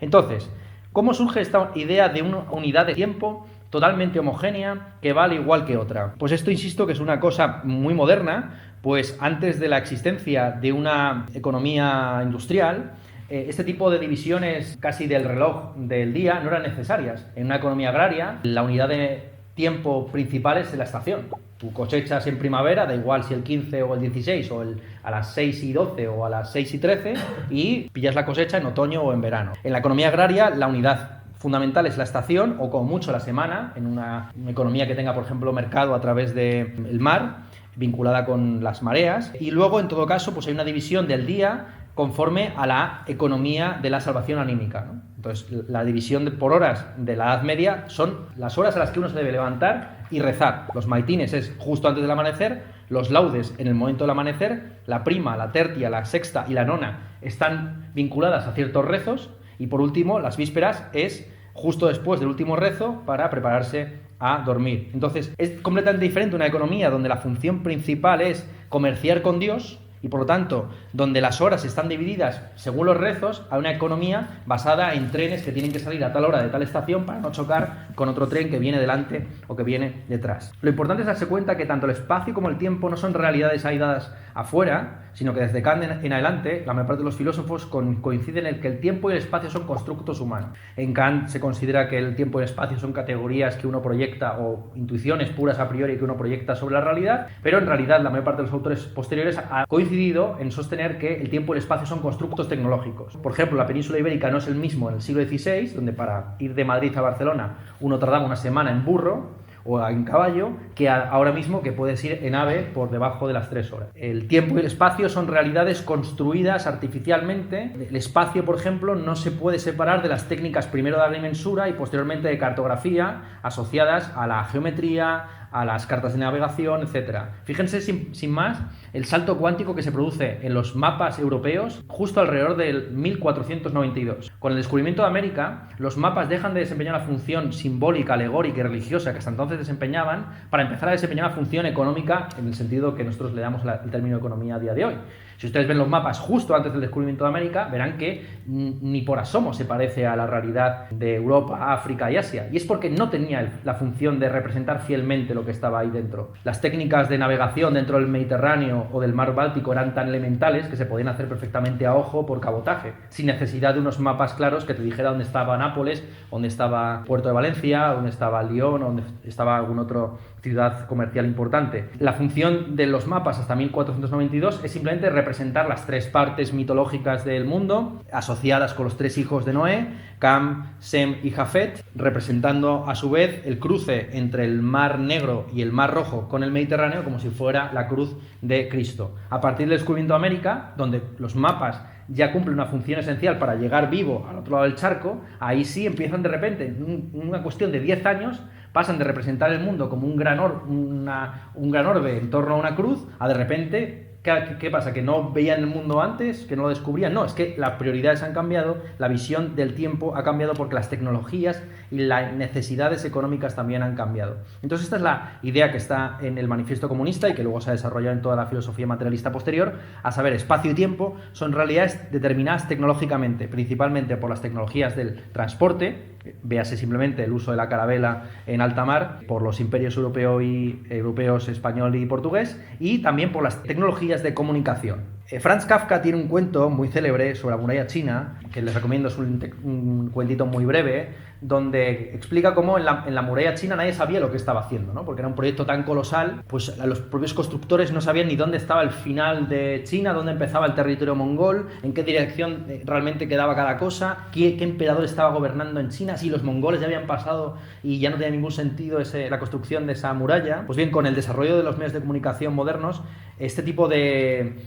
Entonces, ¿cómo surge esta idea de una unidad de tiempo totalmente homogénea que vale igual que otra? Pues esto, insisto, que es una cosa muy moderna, pues antes de la existencia de una economía industrial, este tipo de divisiones casi del reloj del día no eran necesarias. En una economía agraria, la unidad de tiempo principal es la estación. Tú cosechas en primavera, da igual si el 15 o el 16, o a las 6 y 12 o a las 6 y 13, y pillas la cosecha en otoño o en verano. En la economía agraria, la unidad fundamental es la estación, o como mucho la semana, en una economía que tenga, por ejemplo, mercado a través del mar, vinculada con las mareas. Y luego, en todo caso, pues hay una división del día conforme a la economía de la salvación anímica, ¿no? Entonces, la división por horas de la Edad Media son las horas a las que uno se debe levantar y rezar. Los maitines es justo antes del amanecer, los laudes en el momento del amanecer, la prima, la tertia, la sexta y la nona están vinculadas a ciertos rezos, y por último, las vísperas es justo después del último rezo para prepararse a dormir. Entonces, es completamente diferente una economía donde la función principal es comerciar con Dios, y por lo tanto, donde las horas están divididas según los rezos, a una economía basada en trenes que tienen que salir a tal hora de tal estación para no chocar con otro tren que viene delante o que viene detrás. Lo importante es darse cuenta que tanto el espacio como el tiempo no son realidades aisladas afuera, sino que desde Kant en adelante, la mayor parte de los filósofos coinciden en que el tiempo y el espacio son constructos humanos. En Kant se considera que el tiempo y el espacio son categorías que uno proyecta, o intuiciones puras a priori que uno proyecta sobre la realidad, pero en realidad la mayor parte de los autores posteriores ha coincidido en sostener que el tiempo y el espacio son constructos tecnológicos. Por ejemplo, la península ibérica no es el mismo en el siglo XVI, donde para ir de Madrid a Barcelona uno tardaba una semana en burro o en caballo, que ahora mismo que puedes ir en ave por debajo de las 3 horas. El tiempo y el espacio son realidades construidas artificialmente. El espacio, por ejemplo, no se puede separar de las técnicas primero de agrimensura y posteriormente de cartografía asociadas a la geometría, a las cartas de navegación, etc. Fíjense, sin más, el salto cuántico que se produce en los mapas europeos justo alrededor del 1492. Con el descubrimiento de América, los mapas dejan de desempeñar la función simbólica, alegórica y religiosa que hasta entonces desempeñaban para empezar a desempeñar una función económica en el sentido que nosotros le damos el término economía a día de hoy. Si ustedes ven los mapas justo antes del descubrimiento de América, verán que ni por asomo se parece a la realidad de Europa, África y Asia. Y es porque no tenía la función de representar fielmente lo que estaba ahí dentro. Las técnicas de navegación dentro del Mediterráneo o del mar Báltico eran tan elementales que se podían hacer perfectamente a ojo por cabotaje, sin necesidad de unos mapas claros que te dijera dónde estaba Nápoles, dónde estaba Puerto de Valencia, dónde estaba Lyon, dónde estaba algún otro ciudad comercial importante. La función de los mapas hasta 1492 es simplemente representar las 3 partes mitológicas del mundo, asociadas con los 3 hijos de Noé, Cam, Sem y Jafet, representando a su vez el cruce entre el Mar Negro y el Mar Rojo con el Mediterráneo, como si fuera la cruz de Cristo. A partir del descubrimiento de América, donde los mapas ya cumplen una función esencial para llegar vivo al otro lado del charco, ahí sí empiezan de repente, en una cuestión de 10 años, pasan de representar el mundo como un gran orbe en torno a una cruz, a de repente, ¿qué pasa? ¿Que no veían el mundo antes? ¿Que no lo descubrían? No, es que las prioridades han cambiado, la visión del tiempo ha cambiado porque las tecnologías y las necesidades económicas también han cambiado. Entonces esta es la idea que está en el Manifiesto Comunista y que luego se ha desarrollado en toda la filosofía materialista posterior, a saber, espacio y tiempo son realidades determinadas tecnológicamente, principalmente por las tecnologías del transporte, véase simplemente el uso de la carabela en alta mar por los imperios europeos, español y portugués, y también por las tecnologías de comunicación. Franz Kafka tiene un cuento muy célebre sobre la muralla china, que les recomiendo, es un cuentito muy breve, donde explica cómo en la muralla china nadie sabía lo que estaba haciendo, ¿no? Porque era un proyecto tan colosal, pues los propios constructores no sabían ni dónde estaba el final de China, dónde empezaba el territorio mongol, en qué dirección realmente quedaba cada cosa, qué emperador estaba gobernando en China, si los mongoles ya habían pasado y ya no tenía ningún sentido la construcción de esa muralla. Pues bien, con el desarrollo de los medios de comunicación modernos, este tipo de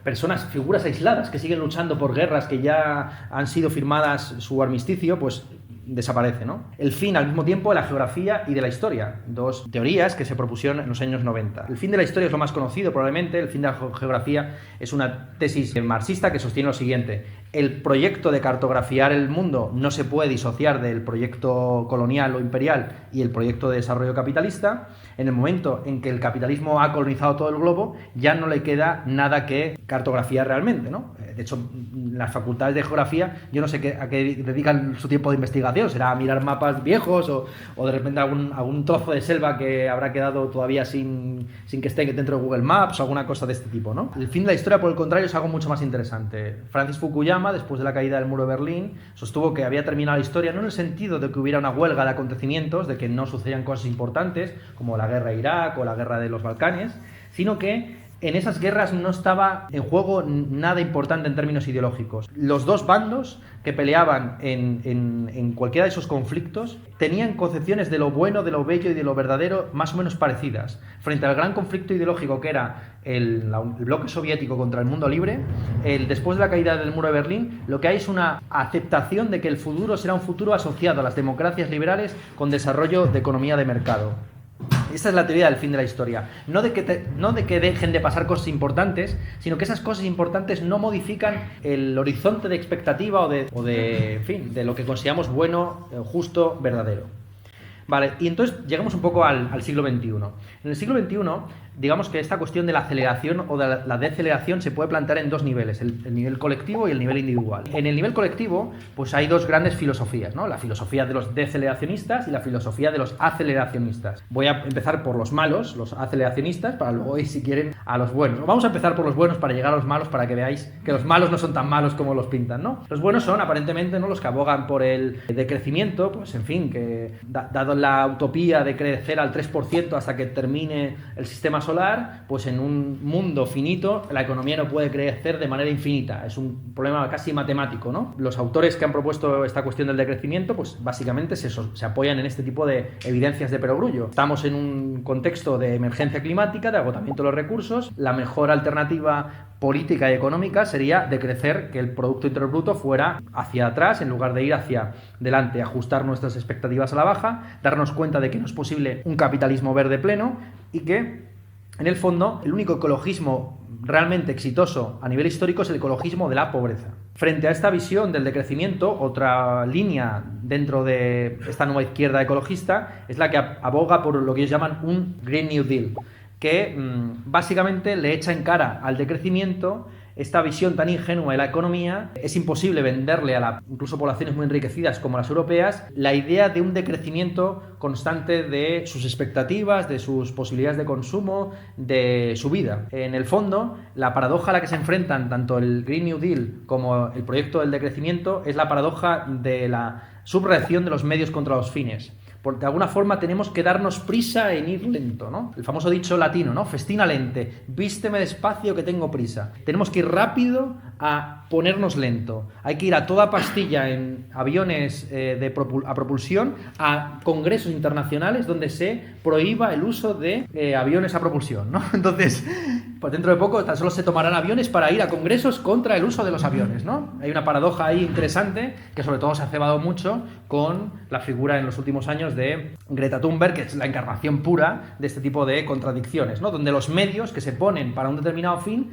personas, figuras aisladas que siguen luchando por guerras que ya han sido firmadas su armisticio, pues desaparece, ¿no? El fin, al mismo tiempo, de la geografía y de la historia, dos teorías que se propusieron en los años 90. El fin de la historia es lo más conocido, probablemente. El fin de la geografía es una tesis marxista que sostiene lo siguiente: el proyecto de cartografiar el mundo no se puede disociar del proyecto colonial o imperial y el proyecto de desarrollo capitalista. En el momento en que el capitalismo ha colonizado todo el globo, ya no le queda nada que cartografiar realmente, ¿no? De hecho, las facultades de geografía, yo no sé a qué dedican su tiempo de investigación. Será a mirar mapas viejos o de repente algún trozo de selva que habrá quedado todavía sin que esté dentro de Google Maps o alguna cosa de este tipo, ¿no? El fin de la historia, por el contrario, es algo mucho más interesante. Francis Fukuyama, después de la caída del muro de Berlín, sostuvo que había terminado la historia, no en el sentido de que hubiera una huelga de acontecimientos, de que no sucedían cosas importantes, como la guerra de Irak o la guerra de los Balcanes, sino que en esas guerras no estaba en juego nada importante en términos ideológicos. Los dos bandos que peleaban en cualquiera de esos conflictos tenían concepciones de lo bueno, de lo bello y de lo verdadero más o menos parecidas. Frente al gran conflicto ideológico que era el bloque soviético contra el mundo libre, después de la caída del muro de Berlín, lo que hay es una aceptación de que el futuro será un futuro asociado a las democracias liberales con desarrollo de economía de mercado. Esta es la teoría del fin de la historia. No de que dejen de pasar cosas importantes, sino que esas cosas importantes no modifican el horizonte de expectativa o de lo que consideramos bueno, justo, verdadero. Vale, y entonces llegamos un poco al siglo XXI. En el siglo XXI, digamos que esta cuestión de la aceleración o de la deceleración se puede plantear en dos niveles, el nivel colectivo y el nivel individual. En el nivel colectivo, pues hay dos grandes filosofías, ¿no? La filosofía de los deceleracionistas y la filosofía de los aceleracionistas. Voy a empezar por los malos, los aceleracionistas, para luego ir, si quieren, a los buenos. Vamos a empezar por los buenos para llegar a los malos, para que veáis que los malos no son tan malos como los pintan, ¿no? Los buenos son, aparentemente, ¿no?, los que abogan por el decrecimiento, pues en fin, que dado la utopía de crecer al 3% hasta que termine el sistema solar, pues en un mundo finito la economía no puede crecer de manera infinita. Es un problema casi matemático, ¿no? Los autores que han propuesto esta cuestión del decrecimiento, pues básicamente se apoyan en este tipo de evidencias de perogrullo. Estamos en un contexto de emergencia climática, de agotamiento de los recursos. La mejor alternativa política y económica sería decrecer, que el Producto Interior Bruto fuera hacia atrás en lugar de ir hacia delante, ajustar nuestras expectativas a la baja, darnos cuenta de que no es posible un capitalismo verde pleno y que, en el fondo, el único ecologismo realmente exitoso a nivel histórico es el ecologismo de la pobreza. Frente a esta visión del decrecimiento, otra línea dentro de esta nueva izquierda ecologista es la que aboga por lo que ellos llaman un Green New Deal, que básicamente le echa en cara al decrecimiento esta visión tan ingenua de la economía. Es imposible venderle a incluso poblaciones muy enriquecidas como las europeas la idea de un decrecimiento constante de sus expectativas, de sus posibilidades de consumo, de su vida. En el fondo, la paradoja a la que se enfrentan tanto el Green New Deal como el proyecto del decrecimiento es la paradoja de la subreacción de los medios contra los fines. Porque de alguna forma tenemos que darnos prisa en ir lento, ¿no? El famoso dicho latino, ¿no? Festina lente, vísteme despacio que tengo prisa. Tenemos que ir rápido a ponernos lento. Hay que ir a toda pastilla en aviones a propulsión, a congresos internacionales donde se prohíba el uso de aviones a propulsión, ¿no? Entonces, pues dentro de poco tan solo se tomarán aviones para ir a congresos contra el uso de los aviones, ¿no? Hay una paradoja ahí interesante que sobre todo se ha cebado mucho con la figura en los últimos años de Greta Thunberg, que es la encarnación pura de este tipo de contradicciones, ¿no? Donde los medios que se ponen para un determinado fin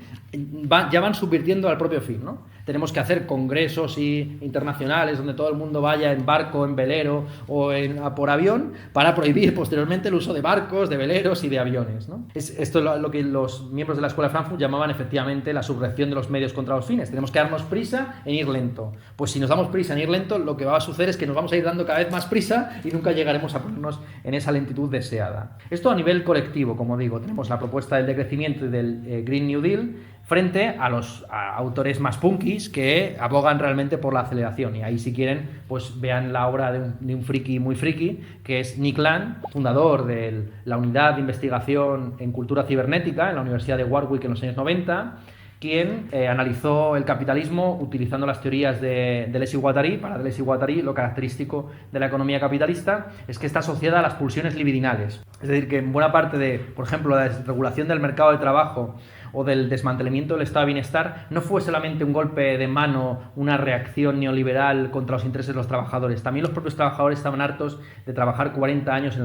ya van subvirtiendo al propio fin, ¿no? Tenemos que hacer congresos internacionales donde todo el mundo vaya en barco, en velero o por avión para prohibir posteriormente el uso de barcos, de veleros y de aviones, ¿no? Esto es lo que los miembros de la Escuela de Frankfurt llamaban efectivamente la subreacción de los medios contra los fines. Tenemos que darnos prisa en ir lento. Pues si nos damos prisa en ir lento, lo que va a suceder es que nos vamos a ir dando cada vez más prisa y nunca llegaremos a ponernos en esa lentitud deseada. Esto a nivel colectivo, como digo, tenemos la propuesta del decrecimiento y del Green New Deal frente a los autores más punkis que abogan realmente por la aceleración. Y ahí, si quieren, pues vean la obra de un friki muy friki, que es Nick Land, fundador de la unidad de investigación en cultura cibernética en la Universidad de Warwick en los años 90, quien analizó el capitalismo utilizando las teorías de Deleuze y Guattari. Para Deleuze y Guattari, lo característico de la economía capitalista es que está asociada a las pulsiones libidinales. Es decir, que en buena parte de, por ejemplo, la desregulación del mercado de trabajo o del desmantelamiento del estado de bienestar no fue solamente un golpe de mano, una reacción neoliberal contra los intereses de los trabajadores. También los propios trabajadores estaban hartos de trabajar 40 años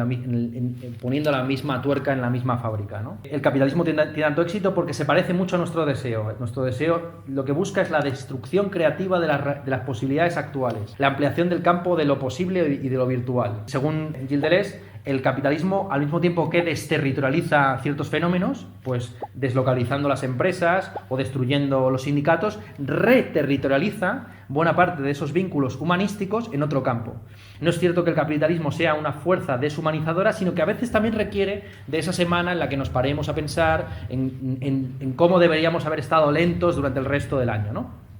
poniendo la misma tuerca en la misma fábrica, ¿no? El capitalismo tiene tanto éxito porque se parece mucho a nuestro deseo. Nuestro deseo lo que busca es la destrucción creativa de las posibilidades actuales, la ampliación del campo de lo posible y de lo virtual. Según Gilles Deleuze, el capitalismo, al mismo tiempo que desterritorializa ciertos fenómenos, pues deslocalizando las empresas o destruyendo los sindicatos, reterritorializa buena parte de esos vínculos humanísticos en otro campo. No es cierto que el capitalismo sea una fuerza deshumanizadora, sino que a veces también requiere de esa semana en la que nos paremos a pensar en cómo deberíamos haber estado lentos durante el resto del año, ¿no?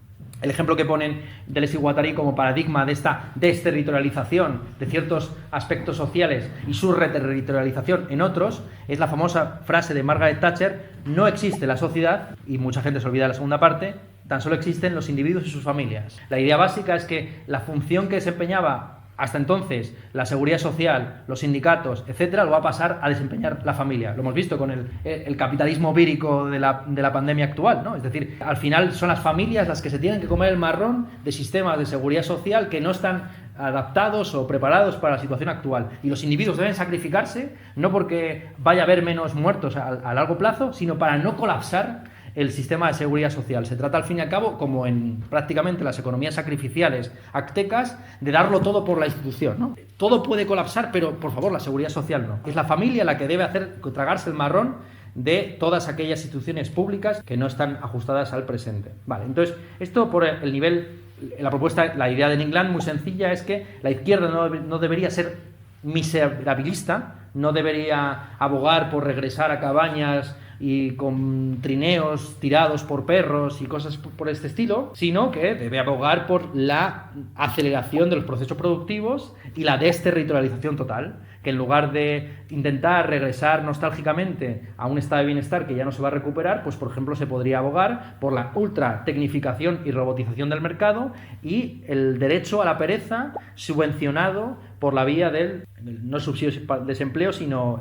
El ejemplo que ponen Deleuze y Guattari como paradigma de esta desterritorialización de ciertos aspectos sociales y su reterritorialización en otros es la famosa frase de Margaret Thatcher: no existe la sociedad, y mucha gente se olvida de la segunda parte, tan solo existen los individuos y sus familias. La idea básica es que la función que desempeñaba hasta entonces la seguridad social, los sindicatos, etcétera, lo va a pasar a desempeñar la familia. Lo hemos visto con el capitalismo vírico de la pandemia actual, ¿no? Es decir, al final son las familias las que se tienen que comer el marrón de sistemas de seguridad social que no están adaptados o preparados para la situación actual. Y los individuos deben sacrificarse, no porque vaya a haber menos muertos a largo plazo, sino para no colapsar el sistema de seguridad social. Se trata, al fin y al cabo, como en prácticamente las economías sacrificiales aztecas, de darlo todo por la institución, ¿no? Todo puede colapsar, pero, por favor, la seguridad social no. Es la familia la que debe tragarse el marrón de todas aquellas instituciones públicas que no están ajustadas al presente. Vale, entonces, esto por el nivel, la propuesta, la idea de England, muy sencilla, es que la izquierda no debería ser miserabilista, no debería abogar por regresar a cabañas y con trineos tirados por perros y cosas por este estilo, sino que debe abogar por la aceleración de los procesos productivos y la desterritorialización total, que en lugar de intentar regresar nostálgicamente a un estado de bienestar que ya no se va a recuperar, pues por ejemplo se podría abogar por la ultra tecnificación y robotización del mercado y el derecho a la pereza subvencionado por la vía del, no el subsidio de desempleo, sino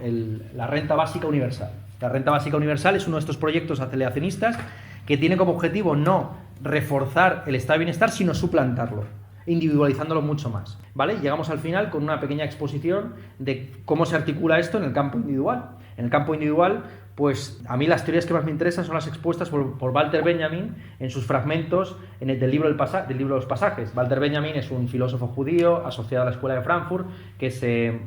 la renta básica universal. La renta básica universal es uno de estos proyectos aceleracionistas que tiene como objetivo no reforzar el estado de bienestar, sino suplantarlo, individualizándolo mucho más, ¿vale? Llegamos al final con una pequeña exposición de cómo se articula esto en el campo individual. En el campo individual, pues a mí las teorías que más me interesan son las expuestas por Walter Benjamin en sus fragmentos del libro de los pasajes. Walter Benjamin es un filósofo judío asociado a la Escuela de Frankfurt que se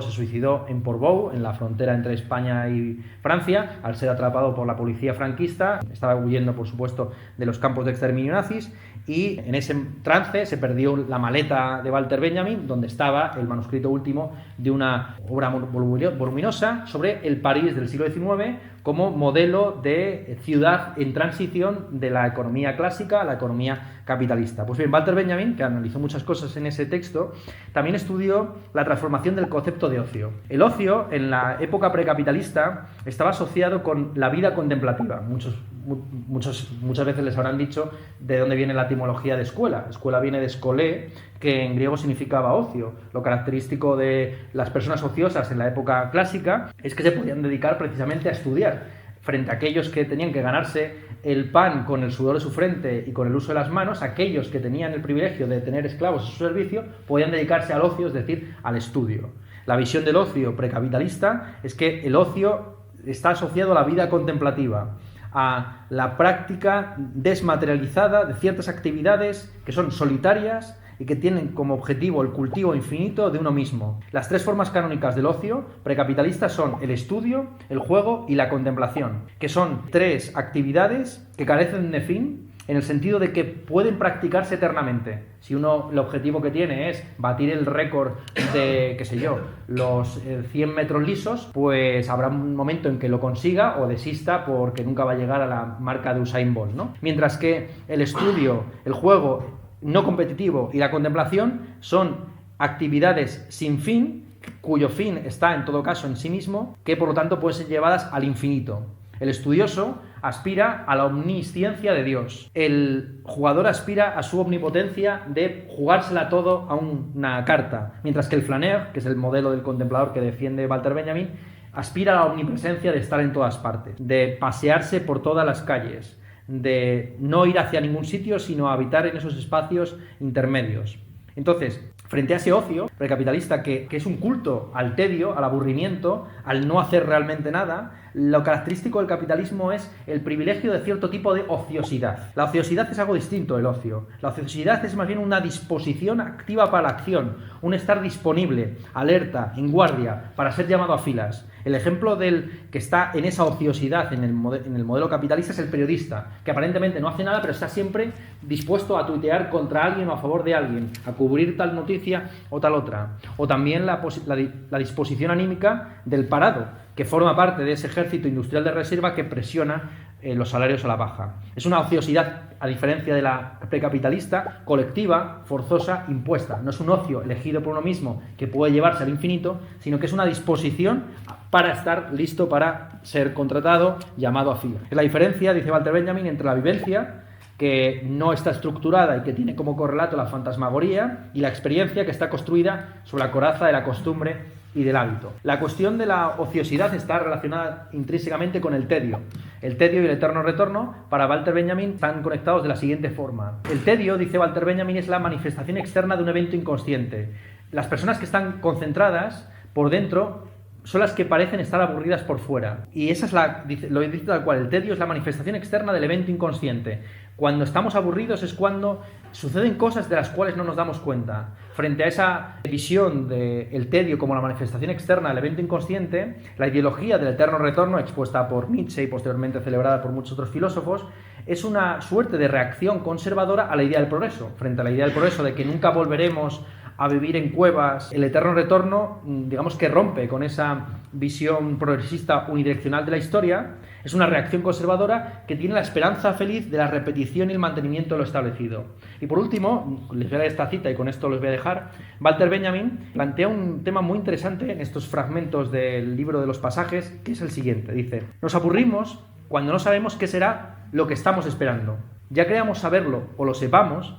suicidó en Portbou, en la frontera entre España y Francia, al ser atrapado por la policía franquista. Estaba huyendo, por supuesto, de los campos de exterminio nazis, y en ese trance se perdió la maleta de Walter Benjamin, donde estaba el manuscrito último de una obra voluminosa sobre el París del siglo XIX como modelo de ciudad en transición de la economía clásica a la economía capitalista. Pues bien, Walter Benjamin, que analizó muchas cosas en ese texto, también estudió la transformación del concepto de ocio. El ocio, en la época precapitalista, estaba asociado con la vida contemplativa. Muchas veces les habrán dicho de dónde viene la etimología de escuela. Escuela viene de skolé, que en griego significaba ocio. Lo característico de las personas ociosas en la época clásica es que se podían dedicar precisamente a estudiar, frente a aquellos que tenían que ganarse el pan con el sudor de su frente y con el uso de las manos. Aquellos que tenían el privilegio de tener esclavos a su servicio podían dedicarse al ocio, es decir, al estudio. La visión del ocio precapitalista es que el ocio está asociado a la vida contemplativa, a la práctica desmaterializada de ciertas actividades que son solitarias y que tienen como objetivo el cultivo infinito de uno mismo. Las tres formas canónicas del ocio precapitalista son el estudio, el juego y la contemplación, que son tres actividades que carecen de fin, en el sentido de que pueden practicarse eternamente. Si uno, el objetivo que tiene es batir el récord de, qué sé yo, los 100 metros lisos, pues habrá un momento en que lo consiga o desista porque nunca va a llegar a la marca de Usain Bolt, ¿no? Mientras que el estudio, el juego no competitivo y la contemplación son actividades sin fin, cuyo fin está en todo caso en sí mismo, que por lo tanto pueden ser llevadas al infinito. El estudioso aspira a la omnisciencia de Dios. El jugador aspira a su omnipotencia de jugársela todo a una carta. Mientras que el flâneur, que es el modelo del contemplador que defiende Walter Benjamin, aspira a la omnipresencia de estar en todas partes, de pasearse por todas las calles, de no ir hacia ningún sitio, sino habitar en esos espacios intermedios. Entonces, frente a ese ocio precapitalista que es un culto al tedio, al aburrimiento, al no hacer realmente nada, lo característico del capitalismo es el privilegio de cierto tipo de ociosidad. La ociosidad es algo distinto del ocio. La ociosidad es más bien una disposición activa para la acción, un estar disponible, alerta, en guardia, para ser llamado a filas. El ejemplo del que está en esa ociosidad en el modelo capitalista es el periodista, que aparentemente no hace nada, pero está siempre dispuesto a tuitear contra alguien o a favor de alguien, a cubrir tal noticia o tal otra. O también la disposición anímica del parado, que forma parte de ese ejército industrial de reserva que presiona los salarios a la baja. Es una ociosidad, a diferencia de la precapitalista, colectiva, forzosa, impuesta. No es un ocio elegido por uno mismo que puede llevarse al infinito, sino que es una disposición para estar listo para ser contratado, llamado a fila. Es la diferencia, dice Walter Benjamin, entre la vivencia, que no está estructurada y que tiene como correlato la fantasmagoría, y la experiencia, que está construida sobre la coraza de la costumbre y del hábito. La cuestión de la ociosidad está relacionada intrínsecamente con el tedio. El tedio y el eterno retorno, para Walter Benjamin, están conectados de la siguiente forma. El tedio, dice Walter Benjamin, es la manifestación externa de un evento inconsciente. Las personas que están concentradas por dentro son las que parecen estar aburridas por fuera. Y esa es lo dice tal cual, el tedio es la manifestación externa del evento inconsciente. Cuando estamos aburridos es cuando suceden cosas de las cuales no nos damos cuenta. Frente a esa visión del tedio como la manifestación externa del evento inconsciente, la ideología del eterno retorno, expuesta por Nietzsche y posteriormente celebrada por muchos otros filósofos, es una suerte de reacción conservadora a la idea del progreso. Frente a la idea del progreso de que nunca volveremos a vivir en cuevas, el eterno retorno, digamos que rompe con esa visión progresista unidireccional de la historia. Es una reacción conservadora que tiene la esperanza feliz de la repetición y el mantenimiento de lo establecido. Y por último, les voy a dar esta cita y con esto los voy a dejar, Walter Benjamin plantea un tema muy interesante en estos fragmentos del libro de los pasajes, que es el siguiente. Dice: nos aburrimos cuando no sabemos qué será lo que estamos esperando. Ya creamos saberlo o lo sepamos,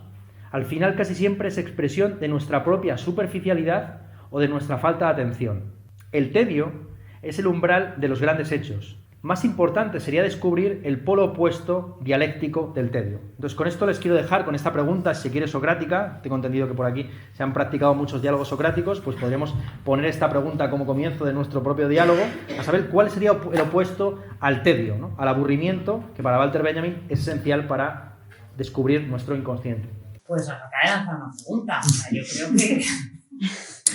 al final casi siempre es expresión de nuestra propia superficialidad o de nuestra falta de atención. El tedio es el umbral de los grandes hechos. Más importante sería descubrir el polo opuesto dialéctico del tedio. Entonces, con esto les quiero dejar con esta pregunta, si se quiere, socrática. Tengo entendido que por aquí se han practicado muchos diálogos socráticos, pues podríamos poner esta pregunta como comienzo de nuestro propio diálogo, a saber cuál sería el opuesto al tedio, ¿no? Al aburrimiento, que para Walter Benjamin es esencial para descubrir nuestro inconsciente. Pues acaba de lanzar una pregunta. Yo creo que...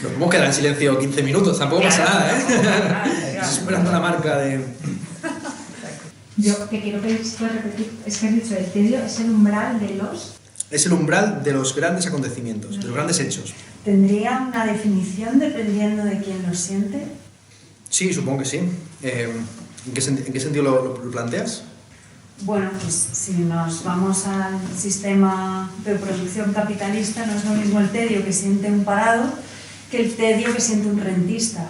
Nos podemos quedar en silencio 15 minutos, tampoco pasa nada, ¿eh? Estás esperando la marca de... Yo que quiero que puedas repetir, es que has dicho, el tedio es el umbral de los... Es el umbral de los grandes acontecimientos, de los grandes hechos. ¿Tendría una definición dependiendo de quién lo siente? Sí, supongo que sí. ¿En qué sentido lo planteas? Bueno, pues si nos vamos al sistema de producción capitalista, no es lo mismo el tedio que siente un parado que el tedio que siente un rentista.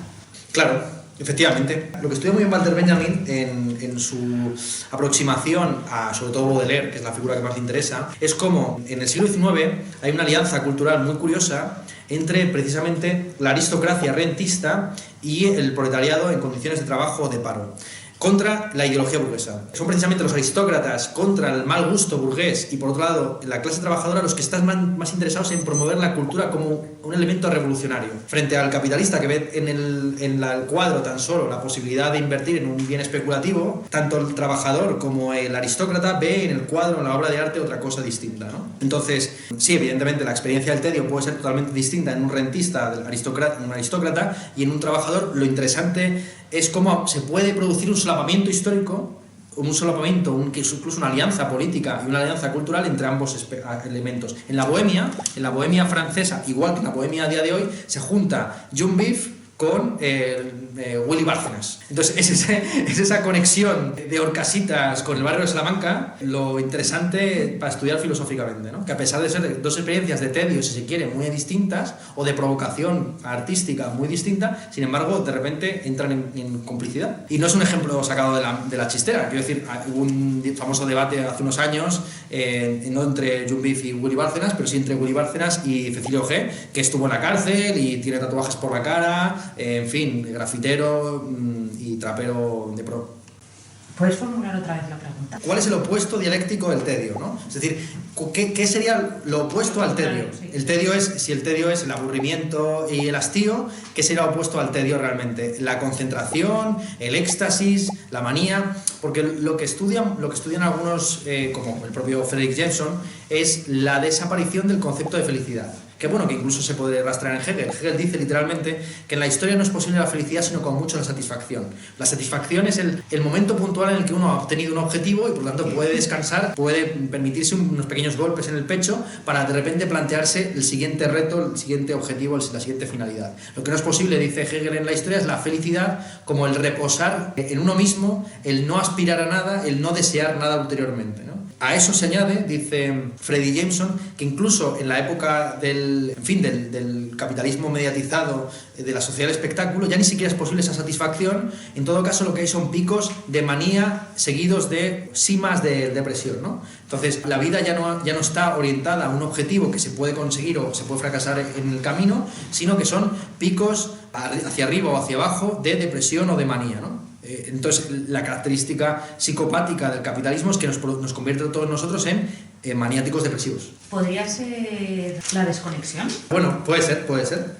Claro, efectivamente. Lo que estudia muy bien Walter Benjamin en su aproximación a, sobre todo, Baudelaire, que es la figura que más le interesa, es como en el siglo XIX hay una alianza cultural muy curiosa entre precisamente la aristocracia rentista y el proletariado en condiciones de trabajo o de paro, contra la ideología burguesa. Son precisamente los aristócratas contra el mal gusto burgués y, por otro lado, la clase trabajadora los que están más interesados en promover la cultura como un elemento revolucionario. Frente al capitalista que ve en el cuadro tan solo la posibilidad de invertir en un bien especulativo, tanto el trabajador como el aristócrata ve en el cuadro, en la obra de arte, otra cosa distinta, ¿no? Entonces, sí, evidentemente la experiencia del tedio puede ser totalmente distinta en un rentista, en un aristócrata, y en un trabajador. Lo interesante es cómo se puede producir un solapamiento histórico, un solapamiento, incluso una alianza política y una alianza cultural entre ambos elementos. En la bohemia francesa, igual que en la bohemia a día de hoy, se junta John Beef con Willy Bárcenas. Entonces es esa conexión de Horcasitas con el barrio de Salamanca lo interesante para estudiar filosóficamente, ¿no? Que a pesar de ser dos experiencias de tedio, si se quiere, muy distintas, o de provocación artística muy distinta, sin embargo, de repente entran en complicidad. Y no es un ejemplo sacado de la chistera. Quiero decir, hubo un famoso debate hace unos años, no entre John Beef y Willy Bárcenas, pero sí entre Willy Bárcenas y Cecilio G., que estuvo en la cárcel y tiene tatuajes por la cara, en fin, grafitero y trapero de pro. ¿Puedes formular otra vez la pregunta? ¿Cuál es el opuesto dialéctico del tedio, ¿no? Es decir, ¿qué sería lo opuesto al tedio? Sí. Si el tedio es el aburrimiento y el hastío, ¿qué será opuesto al tedio realmente? La concentración, el éxtasis, la manía, porque lo que estudian algunos, como el propio Fredrik Jameson, es la desaparición del concepto de felicidad. Que bueno, que incluso se puede rastrear en Hegel. Hegel dice literalmente que en la historia no es posible la felicidad, sino con mucho la satisfacción. La satisfacción es el momento puntual en el que uno ha obtenido un objetivo y por lo tanto puede descansar, puede permitirse unos pequeños golpes en el pecho para de repente plantearse el siguiente reto, el siguiente objetivo, la siguiente finalidad. Lo que no es posible, dice Hegel en la historia, es la felicidad como el reposar en uno mismo, el no aspirar a nada, el no desear nada ulteriormente, ¿no? A eso se añade, dice Fredrik Jameson, que incluso en la época del capitalismo mediatizado, de la sociedad del espectáculo, ya ni siquiera es posible esa satisfacción. En todo caso, lo que hay son picos de manía seguidos de cimas de depresión, ¿no? Entonces, la vida ya no está orientada a un objetivo que se puede conseguir o se puede fracasar en el camino, sino que son picos hacia arriba o hacia abajo de depresión o de manía, ¿no? Entonces, la característica psicopática del capitalismo es que nos convierte a todos nosotros en maniáticos depresivos. ¿Podría ser la desconexión? Bueno, puede ser.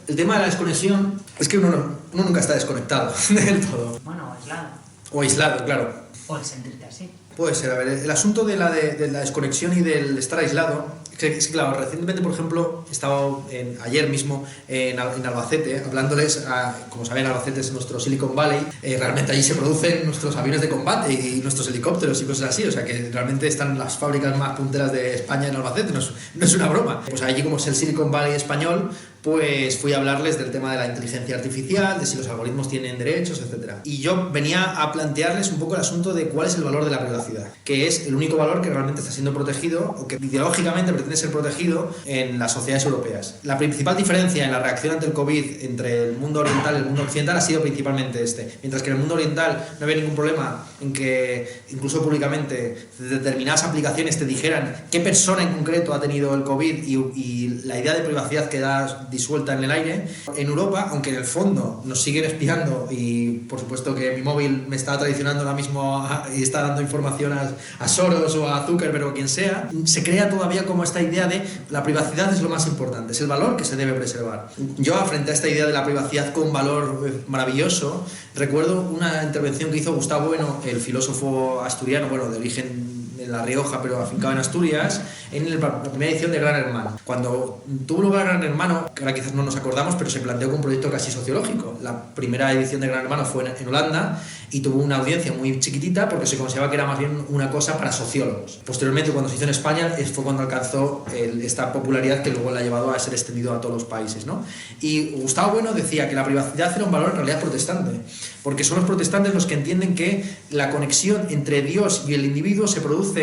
El tema de la desconexión es que uno nunca está desconectado del todo. Bueno, aislado. O aislado, claro. O el sentirte así. Puede ser, a ver, el asunto de la desconexión y del estar aislado, es que claro, recientemente, por ejemplo, he estado ayer mismo en Albacete, hablándoles, como saben, Albacete es nuestro Silicon Valley, realmente allí se producen nuestros aviones de combate y nuestros helicópteros y cosas así, o sea que realmente están las fábricas más punteras de España en Albacete, no es una broma. Pues allí, como es el Silicon Valley español, pues fui a hablarles del tema de la inteligencia artificial, de si los algoritmos tienen derechos, etc. Y yo venía a plantearles un poco el asunto de cuál es el valor de la privacidad, que es el único valor que realmente está siendo protegido o que ideológicamente pretende ser protegido en las sociedades europeas. La principal diferencia en la reacción ante el COVID entre el mundo oriental y el mundo occidental ha sido principalmente mientras que en el mundo oriental no había ningún problema en que incluso públicamente determinadas aplicaciones te dijeran qué persona en concreto ha tenido el COVID y la idea de privacidad queda disuelta en el aire. En Europa, aunque en el fondo nos siguen espiando y por supuesto que mi móvil me está traicionando ahora mismo y está dando información a Soros o a Zuckerberg o quien sea, se crea todavía como esta idea de la privacidad es lo más importante, es el valor que se debe preservar. Yo, frente a esta idea de la privacidad con valor maravilloso, recuerdo una intervención que hizo Gustavo Bueno, el filósofo asturiano, bueno, de origen en La Rioja, pero afincado en Asturias, en la primera edición de Gran Hermano. Cuando tuvo lugar Gran Hermano, que ahora quizás no nos acordamos, pero se planteó como un proyecto casi sociológico. La primera edición de Gran Hermano fue en Holanda y tuvo una audiencia muy chiquitita porque se consideraba que era más bien una cosa para sociólogos. Posteriormente, cuando se hizo en España, fue cuando alcanzó esta popularidad que luego la ha llevado a ser extendido a todos los países, ¿no? Y Gustavo Bueno decía que la privacidad era un valor en realidad protestante, porque son los protestantes los que entienden que la conexión entre Dios y el individuo se produce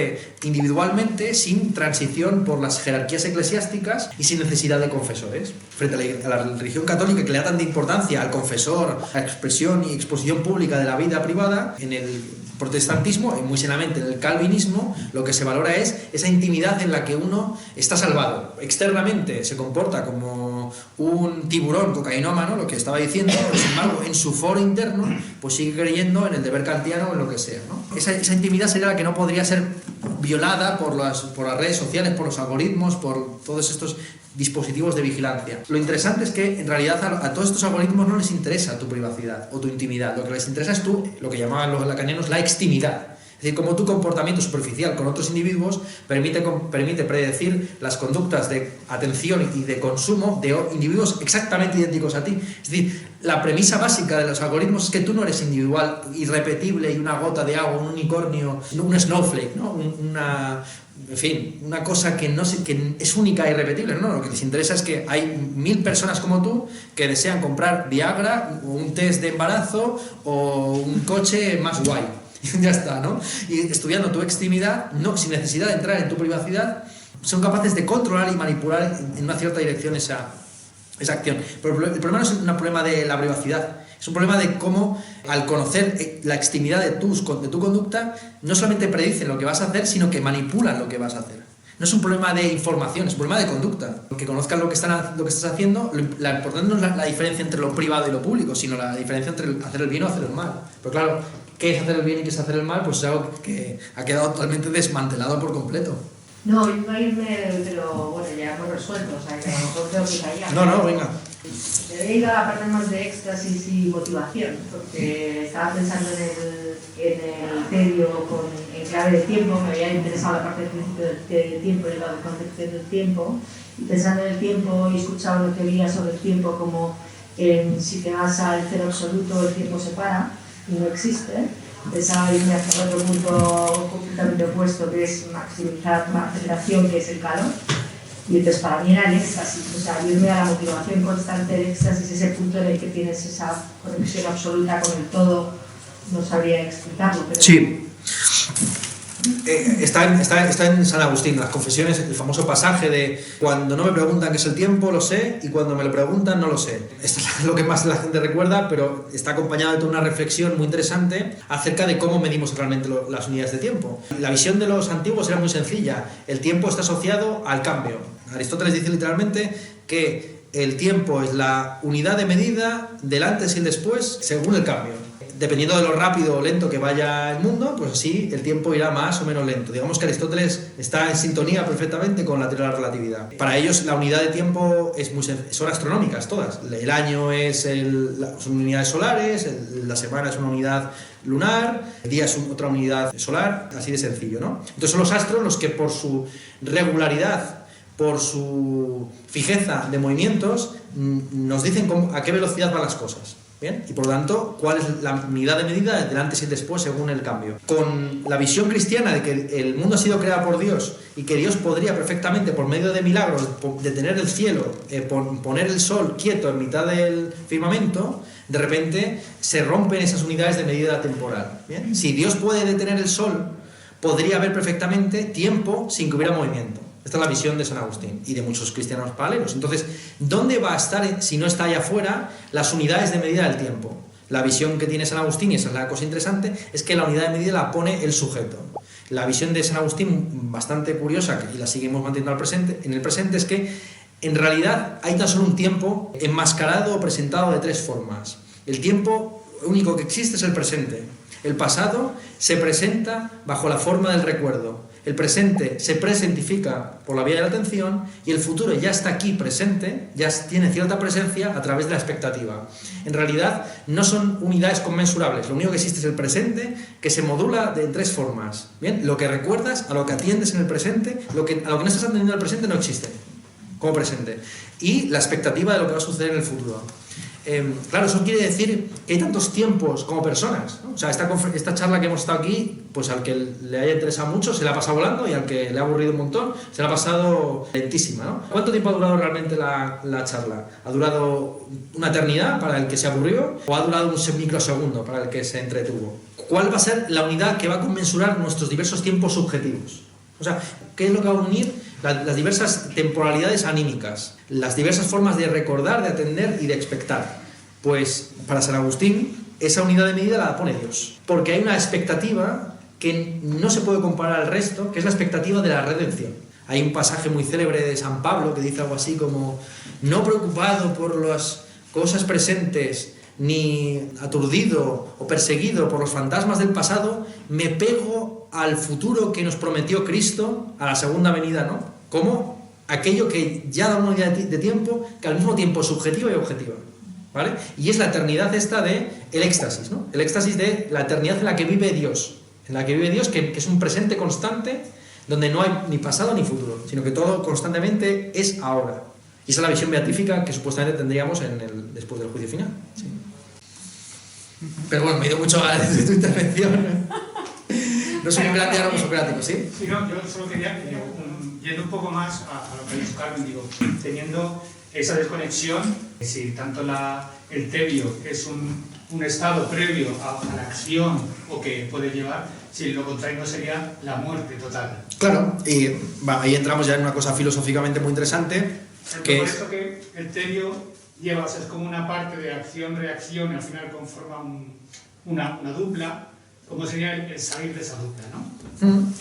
individualmente, sin transición por las jerarquías eclesiásticas y sin necesidad de confesores. Frente a la religión católica, que le da tanta importancia al confesor, a la expresión y exposición pública de la vida privada, en el protestantismo y muy seriamente en el calvinismo, lo que se valora es esa intimidad en la que uno está salvado. Externamente se comporta como un tiburón cocainómano, lo que estaba diciendo, pero sin embargo en su foro interno pues sigue creyendo en el deber kantiano o en lo que sea, ¿no? Esa intimidad sería la que no podría ser violada por las redes sociales, por los algoritmos, por todos estos dispositivos de vigilancia. Lo interesante es que en realidad a todos estos algoritmos no les interesa tu privacidad o tu intimidad, lo que les interesa es lo que llamaban los lacanianos la extimidad. Es decir, cómo tu comportamiento superficial con otros individuos permite predecir las conductas de atención y de consumo de individuos exactamente idénticos a ti. Es decir, la premisa básica de los algoritmos es que tú no eres individual, irrepetible y una gota de agua, un unicornio, un snowflake, ¿no? En fin, una cosa que es única e irrepetible. No, lo que les interesa es que hay 1000 personas como tú que desean comprar Viagra, o un test de embarazo o un coche más guay. Ya está, ¿no? Y estudiando tu extimidad, sin necesidad de entrar en tu privacidad, son capaces de controlar y manipular en una cierta dirección esa acción. Pero el problema no es un problema de la privacidad, es un problema de cómo, al conocer la extimidad de tu conducta, no solamente predicen lo que vas a hacer, sino que manipulan lo que vas a hacer. no es un problema de información, es un problema de conducta. Que conozcas lo que estás haciendo, lo importante no es la diferencia entre lo privado y lo público, sino la diferencia entre hacer el bien o hacer el mal. Pero claro, ¿qué es hacer el bien y qué es hacer el mal? Pues es algo que ha quedado totalmente desmantelado por completo. No, yo iba a irme, pero bueno, ya hemos resuelto, o sea, que a lo mejor tengo que callar. No, venga. He ido a la parte más de éxtasis y motivación, porque estaba pensando en el tedio en clave de tiempo, me había interesado la parte del principio del tiempo y la concepción del tiempo, y pensando en el tiempo y escuchando lo que veía sobre el tiempo como si te vas al cero absoluto el tiempo se para y no existe. Pensaba irme hacia otro punto completamente opuesto, que es maximizar una aceleración, que es el calor. Y entonces para mí era el éxtasis, o sea, irme a la motivación constante del éxtasis, ese punto en el que tienes esa conexión absoluta con el todo, no sabría explicarlo. Pero... Sí. Está en San Agustín, las Confesiones, el famoso pasaje de cuando no me preguntan qué es el tiempo, lo sé, y cuando me lo preguntan, no lo sé. Esto es lo que más la gente recuerda, pero está acompañado de toda una reflexión muy interesante acerca de cómo medimos realmente las unidades de tiempo. La visión de los antiguos era muy sencilla. El tiempo está asociado al cambio. Aristóteles dice literalmente que el tiempo es la unidad de medida del antes y el después según el cambio. Dependiendo de lo rápido o lento que vaya el mundo, pues así el tiempo irá más o menos lento. Digamos que Aristóteles está en sintonía perfectamente con la teoría de la relatividad. Para ellos la unidad de tiempo son astronómicas todas. El año son unidades solares, la semana es una unidad lunar, el día es otra unidad solar, así de sencillo, ¿no? Entonces son los astros los que por su regularidad, por su fijeza de movimientos, nos dicen a qué velocidad van las cosas. ¿Bien? Y por lo tanto, ¿cuál es la unidad de medida del antes y el después según el cambio? Con la visión cristiana de que el mundo ha sido creado por Dios y que Dios podría perfectamente, por medio de milagros, detener el cielo, poner el sol quieto en mitad del firmamento, de repente se rompen esas unidades de medida temporal. ¿Bien? Si Dios puede detener el sol, podría haber perfectamente tiempo sin que hubiera movimiento. Esta es la visión de San Agustín y de muchos cristianos paralelos. Entonces, ¿dónde va a estar, si no está allá afuera, las unidades de medida del tiempo? La visión que tiene San Agustín, y esa es la cosa interesante, es que la unidad de medida la pone el sujeto. La visión de San Agustín, bastante curiosa, y la seguimos manteniendo en el presente, es que en realidad hay tan solo un tiempo enmascarado o presentado de tres formas. El tiempo único que existe es el presente. El pasado se presenta bajo la forma del recuerdo. El presente se presentifica por la vía de la atención y el futuro ya está aquí presente, ya tiene cierta presencia a través de la expectativa. En realidad no son unidades conmensurables, lo único que existe es el presente que se modula de tres formas. ¿Bien? Lo que recuerdas, a lo que atiendes en el presente, a lo que no estás atendiendo en el presente no existe como presente. Y la expectativa de lo que va a suceder en el futuro. Claro, eso quiere decir que hay tantos tiempos como personas, ¿no? O sea, esta charla que hemos estado aquí, pues al que le haya interesado mucho se la ha pasado volando y al que le ha aburrido un montón se la ha pasado lentísima, ¿no? ¿Cuánto tiempo ha durado realmente la charla? ¿Ha durado una eternidad para el que se aburrió o ha durado un microsegundo para el que se entretuvo? ¿Cuál va a ser la unidad que va a conmensurar nuestros diversos tiempos subjetivos? O sea, ¿qué es lo que va a unir las diversas temporalidades anímicas, las diversas formas de recordar, de atender y de expectar? Pues para San Agustín esa unidad de medida la pone Dios, porque hay una expectativa que no se puede comparar al resto, que es la expectativa de la redención. Hay un pasaje muy célebre de San Pablo que dice algo así como: no preocupado por las cosas presentes, ni aturdido o perseguido por los fantasmas del pasado, me pego al futuro que nos prometió Cristo, a la segunda venida, ¿no? Como aquello que ya da una unidad de tiempo que al mismo tiempo es subjetiva y objetiva, ¿vale? Y es la eternidad esta de el éxtasis, ¿no? El éxtasis de la eternidad en la que vive Dios, que es un presente constante, donde no hay ni pasado ni futuro, sino que todo constantemente es ahora. Y esa es la visión beatífica que supuestamente tendríamos después del juicio final. Sí. Pero bueno, me he ido mucho a tu intervención. No soy un gran diálogo socrático, ¿sí? Sí, no, yo solo quería, yendo un poco más a lo que ha dicho Carmen, digo, teniendo esa desconexión, si tanto el tedio es un estado previo a la acción o que puede llevar, si lo contrario sería la muerte total. Claro, y ahí entramos ya en una cosa filosóficamente muy interesante. Por eso que el tedio lleva, o sea, es como una parte de acción-reacción y al final conforma una dupla. cómo sería el salir de esa dupla, ¿no?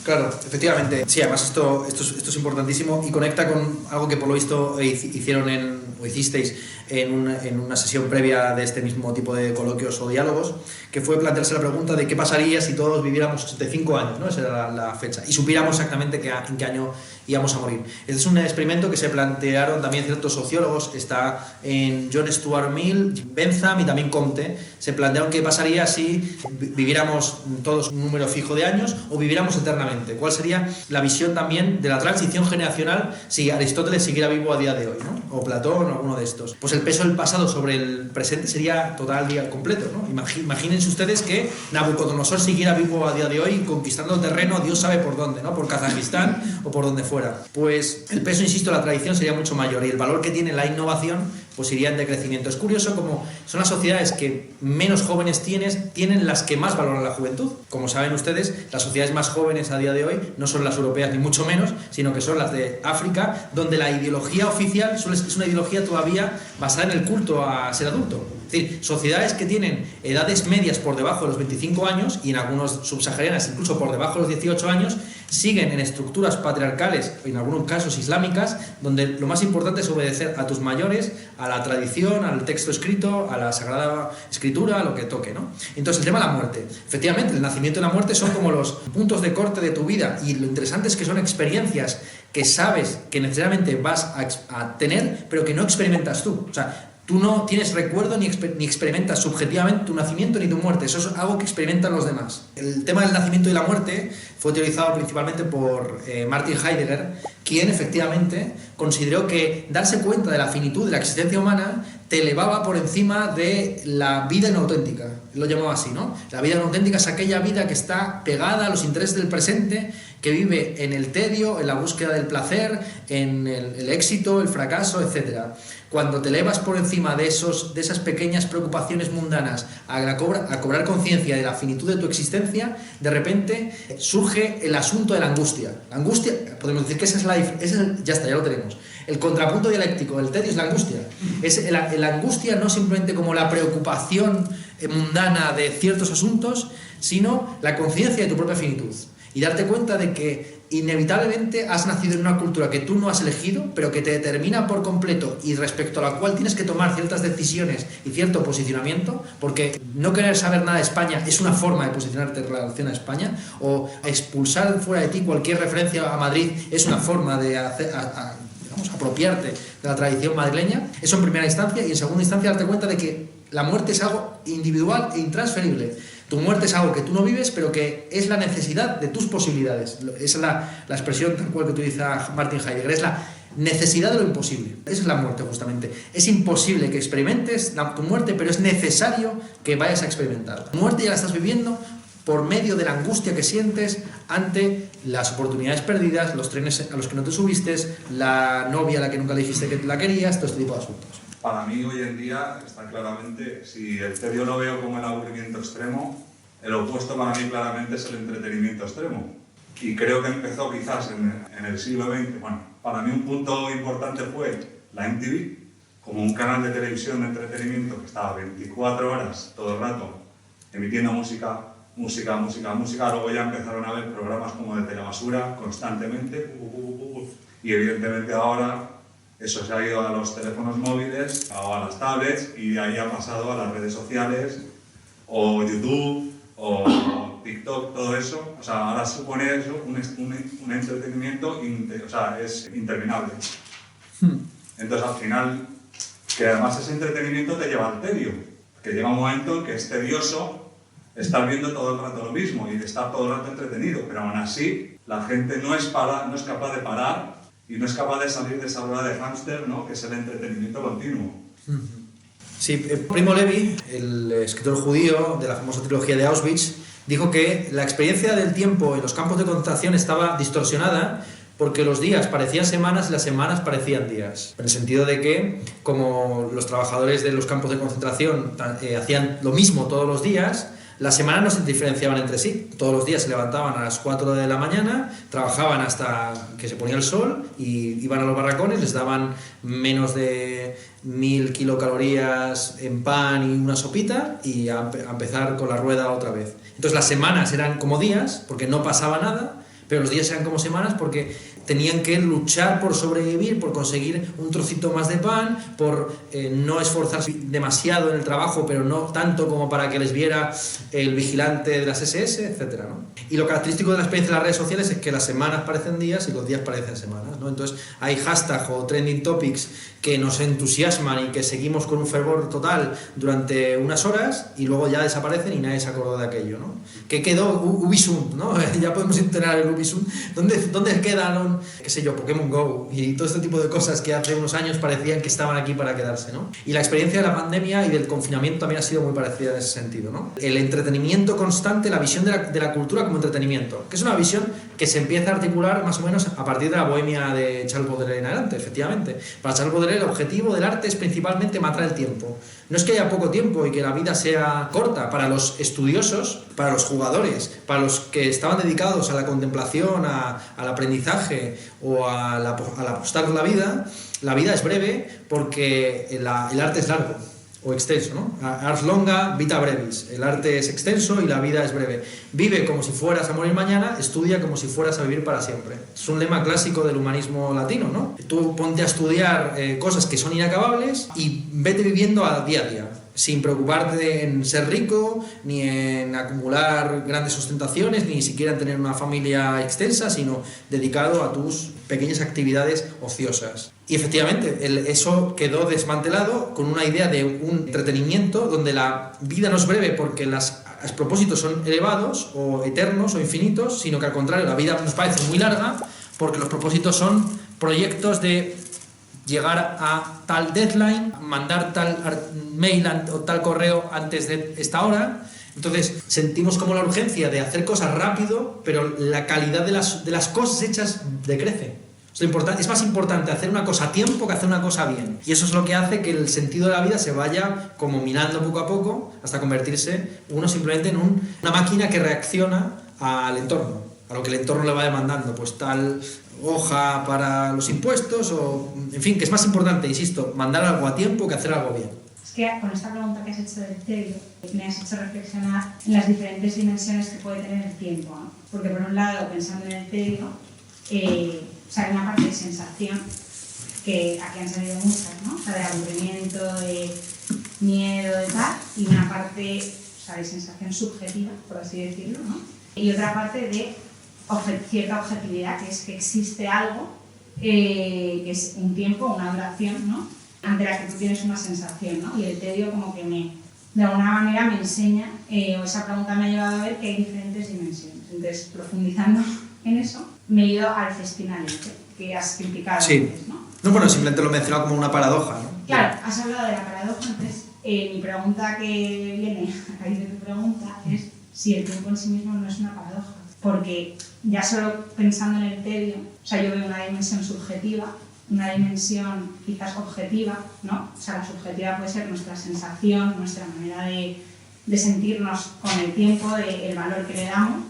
Claro, efectivamente. Sí, además esto es importantísimo y conecta con algo que por lo visto hicisteis en una sesión previa de este mismo tipo de coloquios o diálogos, que fue plantearse la pregunta de qué pasaría si todos viviéramos 85 años, ¿no? Esa era la fecha, y supiéramos exactamente en qué año íbamos a morir. Este es un experimento que se plantearon también ciertos sociólogos, está en John Stuart Mill, Bentham y también Comte. Se plantearon qué pasaría si viviéramos todos un número fijo de años o viviéramos eternamente. ¿Cuál sería la visión también de la transición generacional si Aristóteles siguiera vivo a día de hoy, ¿no? O Platón o alguno de estos? Pues el peso del pasado sobre el presente sería total y al completo, ¿no? Imagínense ustedes que Nabucodonosor siguiera vivo a día de hoy conquistando terreno, Dios sabe por dónde, ¿no? Por Kazajistán o por donde fuera. Pues el peso, insisto, de la tradición sería mucho mayor y el valor que tiene la innovación pues iría en decrecimiento. Es curioso como son las sociedades que menos jóvenes tienen las que más valoran la juventud. Como saben ustedes, las sociedades más jóvenes a día de hoy no son las europeas ni mucho menos, sino que son las de África, donde la ideología oficial es una ideología todavía basada en el culto a ser adulto. Es decir, sociedades que tienen edades medias por debajo de los 25 años y en algunos subsaharianas incluso por debajo de los 18 años, siguen en estructuras patriarcales, en algunos casos islámicas, donde lo más importante es obedecer a tus mayores, a la tradición, al texto escrito, a la Sagrada Escritura, a lo que toque, ¿no? Entonces, el tema de la muerte. Efectivamente, el nacimiento y la muerte son como los puntos de corte de tu vida y lo interesante es que son experiencias que sabes que necesariamente vas a tener, pero que no experimentas tú. O sea, tú no tienes recuerdo ni experimentas subjetivamente tu nacimiento ni tu muerte. Eso es algo que experimentan los demás. El tema del nacimiento y la muerte fue teorizado principalmente por Martin Heidegger, quien efectivamente consideró que darse cuenta de la finitud de la existencia humana te elevaba por encima de la vida inauténtica. Él lo llamaba así, ¿no? La vida inauténtica es aquella vida que está pegada a los intereses del presente, que vive en el tedio, en la búsqueda del placer, en el éxito, el fracaso, etc. Cuando te elevas por encima de esas pequeñas preocupaciones mundanas a cobrar conciencia de la finitud de tu existencia, de repente surge el asunto de la angustia. La angustia, podemos decir que ya está, ya lo tenemos. El contrapunto dialéctico del tedio es la angustia. Es la angustia no simplemente como la preocupación mundana de ciertos asuntos, sino la conciencia de tu propia finitud. Y darte cuenta de que inevitablemente has nacido en una cultura que tú no has elegido, pero que te determina por completo y respecto a la cual tienes que tomar ciertas decisiones y cierto posicionamiento, porque no querer saber nada de España es una forma de posicionarte en relación a España, o expulsar fuera de ti cualquier referencia a Madrid es una forma de apropiarte de la tradición madrileña. Eso en primera instancia, y en segunda instancia darte cuenta de que la muerte es algo individual e intransferible. Tu muerte es algo que tú no vives, pero que es la necesidad de tus posibilidades. Esa es la expresión tal cual que utiliza Martin Heidegger, es la necesidad de lo imposible. Esa es la muerte, justamente. Es imposible que experimentes tu muerte, pero es necesario que vayas a experimentarla. La muerte ya la estás viviendo por medio de la angustia que sientes ante las oportunidades perdidas, los trenes a los que no te subiste, la novia a la que nunca le dijiste que la querías, todo este tipo de asuntos. Para mí hoy en día está claramente, si el tedio lo veo como el aburrimiento extremo, el opuesto para mí claramente es el entretenimiento extremo. Y creo que empezó quizás en el siglo XX. Bueno, para mí un punto importante fue la MTV, como un canal de televisión de entretenimiento que estaba 24 horas todo el rato emitiendo música. Luego ya empezaron a haber programas como de telebasura constantemente. Y evidentemente ahora eso se ha ido a los teléfonos móviles o a las tablets y de ahí ha pasado a las redes sociales o YouTube o TikTok, todo eso. O sea, ahora supone eso un entretenimiento, es interminable. Entonces al final, que además ese entretenimiento te lleva al tedio, que llega un momento en que es tedioso estar viendo todo el rato lo mismo y estar todo el rato entretenido, pero aún así la gente no es capaz de parar y no es capaz de salir de esa rueda de hámster, ¿no? Que es el entretenimiento continuo. Sí, Primo Levi, el escritor judío de la famosa trilogía de Auschwitz, dijo que la experiencia del tiempo en los campos de concentración estaba distorsionada porque los días parecían semanas y las semanas parecían días. En el sentido de que, como los trabajadores de los campos de concentración hacían lo mismo todos los días, Las semanas no se diferenciaban entre sí. Todos los días se levantaban a las 4 de la mañana, trabajaban hasta que se ponía el sol y iban a los barracones, les daban menos de 1000 kilocalorías en pan y una sopita y a empezar con la rueda otra vez. Entonces las semanas eran como días porque no pasaba nada, pero los días eran como semanas porque tenían que luchar por sobrevivir, por conseguir un trocito más de pan, por no esforzarse demasiado en el trabajo, pero no tanto como para que les viera el vigilante de las SS, etc., ¿no? Y lo característico de la experiencia de las redes sociales es que las semanas parecen días y los días parecen semanas, ¿no? Entonces hay hashtags o trending topics que nos entusiasman y que seguimos con un fervor total durante unas horas y luego ya desaparecen y nadie se acordó de aquello, ¿no? ¿Qué quedó? Ubisoft, ¿no? Ya podemos integrar el Ubisoft. ¿Dónde quedaron, qué sé yo, Pokémon Go y todo este tipo de cosas que hace unos años parecían que estaban aquí para quedarse, ¿no? Y la experiencia de la pandemia y del confinamiento también ha sido muy parecida en ese sentido, ¿no? El entretenimiento constante, la visión de la cultura como entretenimiento, que es una visión que se empieza a articular más o menos a partir de la bohemia de Charles Baudelaire en adelante, efectivamente. Para Charles Baudelaire el objetivo del arte es principalmente matar el tiempo. No es que haya poco tiempo y que la vida sea corta. Para los estudiosos, para los jugadores, para los que estaban dedicados a la contemplación, al aprendizaje o al apostar la vida es breve porque el arte es largo o extenso, ¿no? Ars longa, vita brevis. El arte es extenso y la vida es breve. Vive como si fueras a morir mañana, estudia como si fueras a vivir para siempre. Es un lema clásico del humanismo latino, ¿no? Tú ponte a estudiar cosas que son inacabables y vete viviendo a día, sin preocuparte en ser rico, ni en acumular grandes ostentaciones, ni siquiera en tener una familia extensa, sino dedicado a tus pequeñas actividades ociosas. Y efectivamente, eso quedó desmantelado con una idea de un entretenimiento donde la vida no es breve porque los propósitos son elevados o eternos o infinitos, sino que al contrario, la vida nos parece muy larga porque los propósitos son proyectos de llegar a tal deadline, mandar tal mail o tal correo antes de esta hora. Entonces sentimos como la urgencia de hacer cosas rápido, pero la calidad de las cosas hechas decrece. Es más importante hacer una cosa a tiempo que hacer una cosa bien. Y eso es lo que hace que el sentido de la vida se vaya como minando poco a poco hasta convertirse uno simplemente en una máquina que reacciona al entorno, a lo que el entorno le va demandando, pues tal hoja para los impuestos o, en fin, que es más importante, insisto, mandar algo a tiempo que hacer algo bien. Es que con esta pregunta que has hecho del tedio, me has hecho reflexionar en las diferentes dimensiones que puede tener el tiempo, ¿no? Porque por un lado, pensando en el tedio, o sea, hay una parte de sensación, que aquí han salido muchas, ¿no? O sea, de aburrimiento, de miedo, de tal, y una parte, o sea, de sensación subjetiva, por así decirlo, ¿no? Y otra parte de cierta objetividad, que es que existe algo, que es un tiempo, una duración, ¿no? Ante la que tú tienes una sensación, ¿no? Y el tedio como que de alguna manera me enseña, o esa pregunta me ha llevado a ver que hay diferentes dimensiones. Entonces, profundizando en eso, me he ido al festín alegre, que has criticado antes, ¿no? No, bueno, simplemente lo he mencionado como una paradoja, ¿no? Claro, has hablado de la paradoja, entonces mi pregunta que viene a raíz de tu pregunta es si el tiempo en sí mismo no es una paradoja. Porque ya solo pensando en el tedio, o sea, yo veo una dimensión subjetiva, una dimensión quizás objetiva, ¿no? O sea, la subjetiva puede ser nuestra sensación, nuestra manera de sentirnos con el tiempo, el valor que le damos.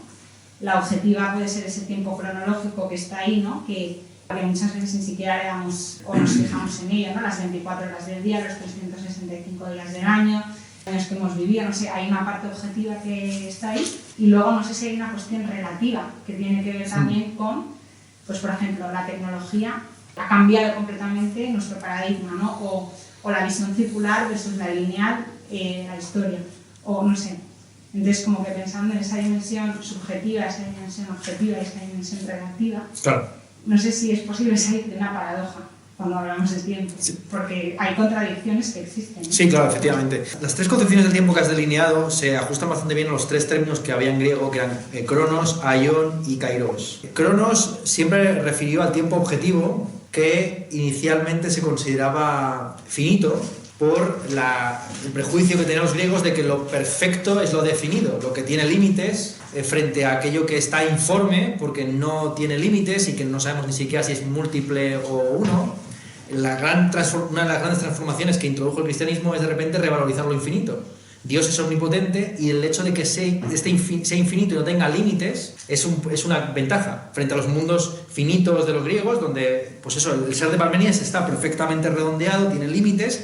La objetiva puede ser ese tiempo cronológico que está ahí, ¿no? Que muchas veces ni siquiera le damos o nos fijamos en ello, ¿no? Las 24 horas del día, los 365 días del año, años que hemos vivido, no sé, hay una parte objetiva que está ahí y luego no sé si hay una cuestión relativa que tiene que ver también con, pues por ejemplo, la tecnología ha cambiado completamente nuestro paradigma, ¿no? O la visión circular versus la lineal, la historia, o no sé. Entonces, como que pensando en esa dimensión subjetiva, esa dimensión objetiva y esa dimensión relativa, claro, no sé si es posible salir de una paradoja cuando hablamos de tiempo, porque hay contradicciones que existen, ¿no? Sí, claro, efectivamente. Las tres concepciones del tiempo que has delineado se ajustan bastante bien a los tres términos que había en griego, que eran cronos, aion y kairos. Cronos siempre refirió al tiempo objetivo que inicialmente se consideraba finito por el prejuicio que tenían los griegos de que lo perfecto es lo definido, lo que tiene límites frente a aquello que está informe porque no tiene límites y que no sabemos ni siquiera si es múltiple o uno. Una de las grandes transformaciones que introdujo el cristianismo es de repente revalorizar lo infinito. Dios es omnipotente y el hecho de que sea infinito y no tenga límites es una ventaja frente a los mundos finitos de los griegos, donde pues eso, el ser de Parmenides está perfectamente redondeado, tiene límites,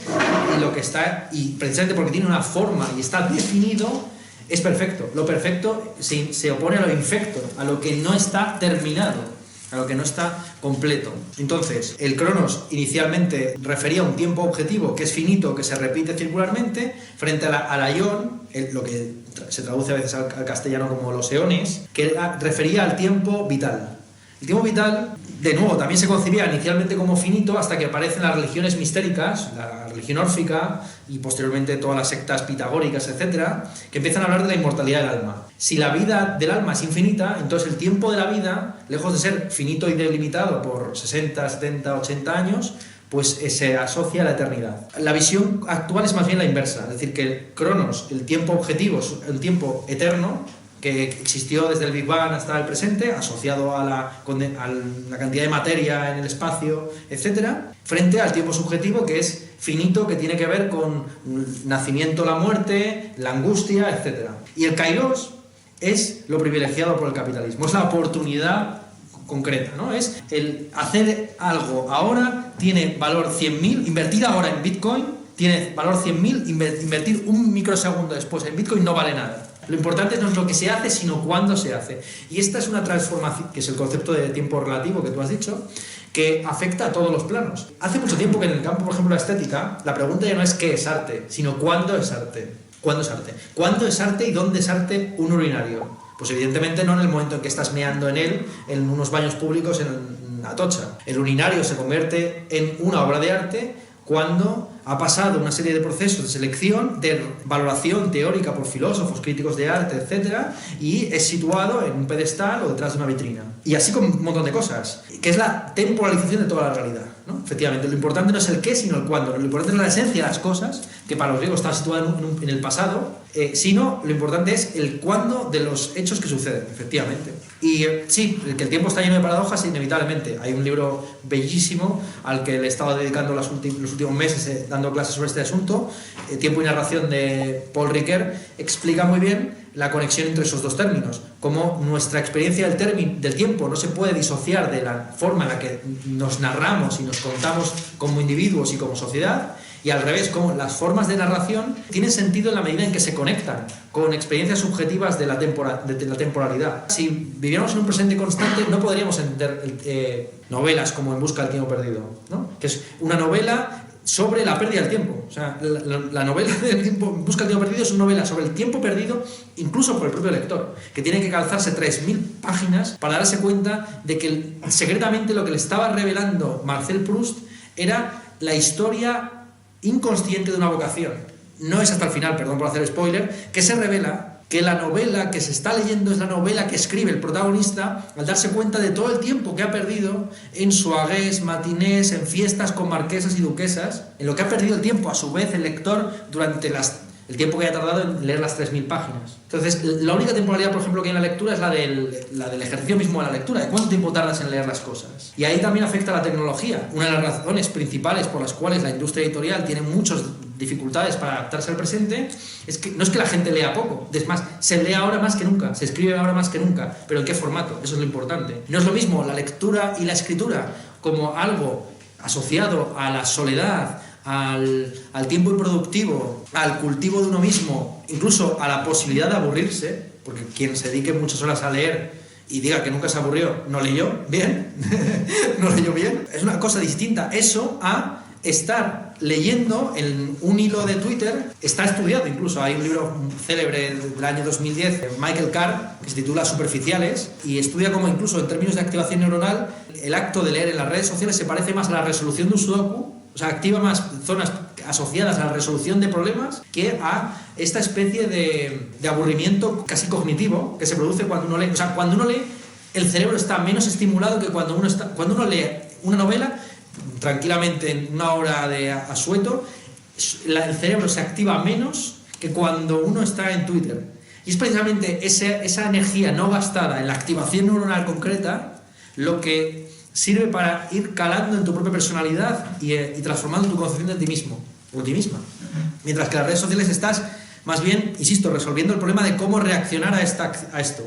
y precisamente porque tiene una forma y está definido, es perfecto. Lo perfecto se opone a lo infecto, a lo que no está terminado, a lo que no está completo. Entonces, el Cronos inicialmente refería a un tiempo objetivo que es finito, que se repite circularmente, frente al aion, lo que se traduce a veces al castellano como los eones, que refería al tiempo vital. El tiempo vital, de nuevo, también se concebía inicialmente como finito hasta que aparecen las religiones mistéricas, la religión órfica y posteriormente todas las sectas pitagóricas, etcétera, que empiezan a hablar de la inmortalidad del alma. Si la vida del alma es infinita, entonces el tiempo de la vida, lejos de ser finito y delimitado por 60, 70, 80 años, pues se asocia a la eternidad. La visión actual es más bien la inversa, es decir, que el Cronos, el tiempo objetivo, es el tiempo eterno, que existió desde el Big Bang hasta el presente, asociado a la cantidad de materia en el espacio, etcétera, frente al tiempo subjetivo, que es finito, que tiene que ver con el nacimiento, la muerte, la angustia, etcétera. Y el Kairos es lo privilegiado por el capitalismo, es la oportunidad concreta, ¿no? Es el hacer algo ahora, tiene valor 100.000, invertir ahora en Bitcoin tiene valor 100.000, invertir un microsegundo después en Bitcoin no vale nada. Lo importante no es lo que se hace, sino cuándo se hace. Y esta es una transformación, que es el concepto de tiempo relativo que tú has dicho, que afecta a todos los planos. Hace mucho tiempo que en el campo, por ejemplo, de la estética, la pregunta ya no es qué es arte, sino cuándo es arte. ¿Cuándo es arte? ¿Cuándo es arte y dónde es arte un urinario? Pues evidentemente no en el momento en que estás meando en él, en unos baños públicos en Atocha. El urinario se convierte en una obra de arte cuando ha pasado una serie de procesos de selección, de valoración teórica por filósofos, críticos de arte, etc., y es situado en un pedestal o detrás de una vitrina. Y así con un montón de cosas, que es la temporalización de toda la realidad, ¿no? Efectivamente, lo importante no es el qué, sino el cuándo. Lo importante es la esencia de las cosas, que para los griegos está situada en el pasado, sino lo importante es el cuándo de los hechos que suceden, efectivamente. Y sí, que el tiempo está lleno de paradojas, inevitablemente. Hay un libro bellísimo al que le he estado dedicando los últimos meses dando clases sobre este asunto, Tiempo y narración, de Paul Ricoeur, explica muy bien la conexión entre esos dos términos, cómo nuestra experiencia del tiempo no se puede disociar de la forma en la que nos narramos y nos contamos como individuos y como sociedad, y al revés, cómo las formas de narración tienen sentido en la medida en que se conectan con experiencias subjetivas de la temporalidad. Si viviéramos en un presente constante, no podríamos entender novelas como En busca del tiempo perdido, ¿no? Que es una novela sobre la pérdida del tiempo. O sea, la novela del tiempo, En busca del tiempo perdido, es una novela sobre el tiempo perdido, incluso por el propio lector, que tiene que calzarse 3.000 páginas para darse cuenta de que secretamente lo que le estaba revelando Marcel Proust era la historia inconsciente de una vocación. No es hasta el final, perdón por hacer spoiler, que se revela que la novela que se está leyendo es la novela que escribe el protagonista al darse cuenta de todo el tiempo que ha perdido en soirées, matinés, en fiestas con marquesas y duquesas, en lo que ha perdido el tiempo, a su vez, el lector durante el tiempo que haya tardado en leer las 3.000 páginas. Entonces, la única temporalidad, por ejemplo, que hay en la lectura es la del ejercicio mismo de la lectura, de cuánto tiempo tardas en leer las cosas. Y ahí también afecta la tecnología. Una de las razones principales por las cuales la industria editorial tiene muchas dificultades para adaptarse al presente es que no es que la gente lea poco, es más, se lee ahora más que nunca, se escribe ahora más que nunca, pero ¿en qué formato? Eso es lo importante. No es lo mismo la lectura y la escritura como algo asociado a la soledad, al tiempo improductivo, al cultivo de uno mismo, incluso a la posibilidad de aburrirse, porque quien se dedique muchas horas a leer y diga que nunca se aburrió, no leyó bien, no leyó bien, es una cosa distinta eso a estar leyendo en un hilo de Twitter. Está estudiado incluso, hay un libro célebre del año 2010 de Michael Carr que se titula Superficiales y estudia cómo incluso en términos de activación neuronal el acto de leer en las redes sociales se parece más a la resolución de un sudoku, o sea, activa más zonas asociadas a la resolución de problemas que a esta especie de aburrimiento casi cognitivo que se produce cuando uno lee. O sea, cuando uno lee, el cerebro está menos estimulado que cuando uno lee una novela tranquilamente en una hora de asueto, el cerebro se activa menos que cuando uno está en Twitter. Y es precisamente esa energía no gastada en la activación neuronal concreta lo que sirve para ir calando en tu propia personalidad y transformando tu concepción de ti mismo o ti misma. Mientras que en las redes sociales estás más bien, insisto, resolviendo el problema de cómo reaccionar a esto.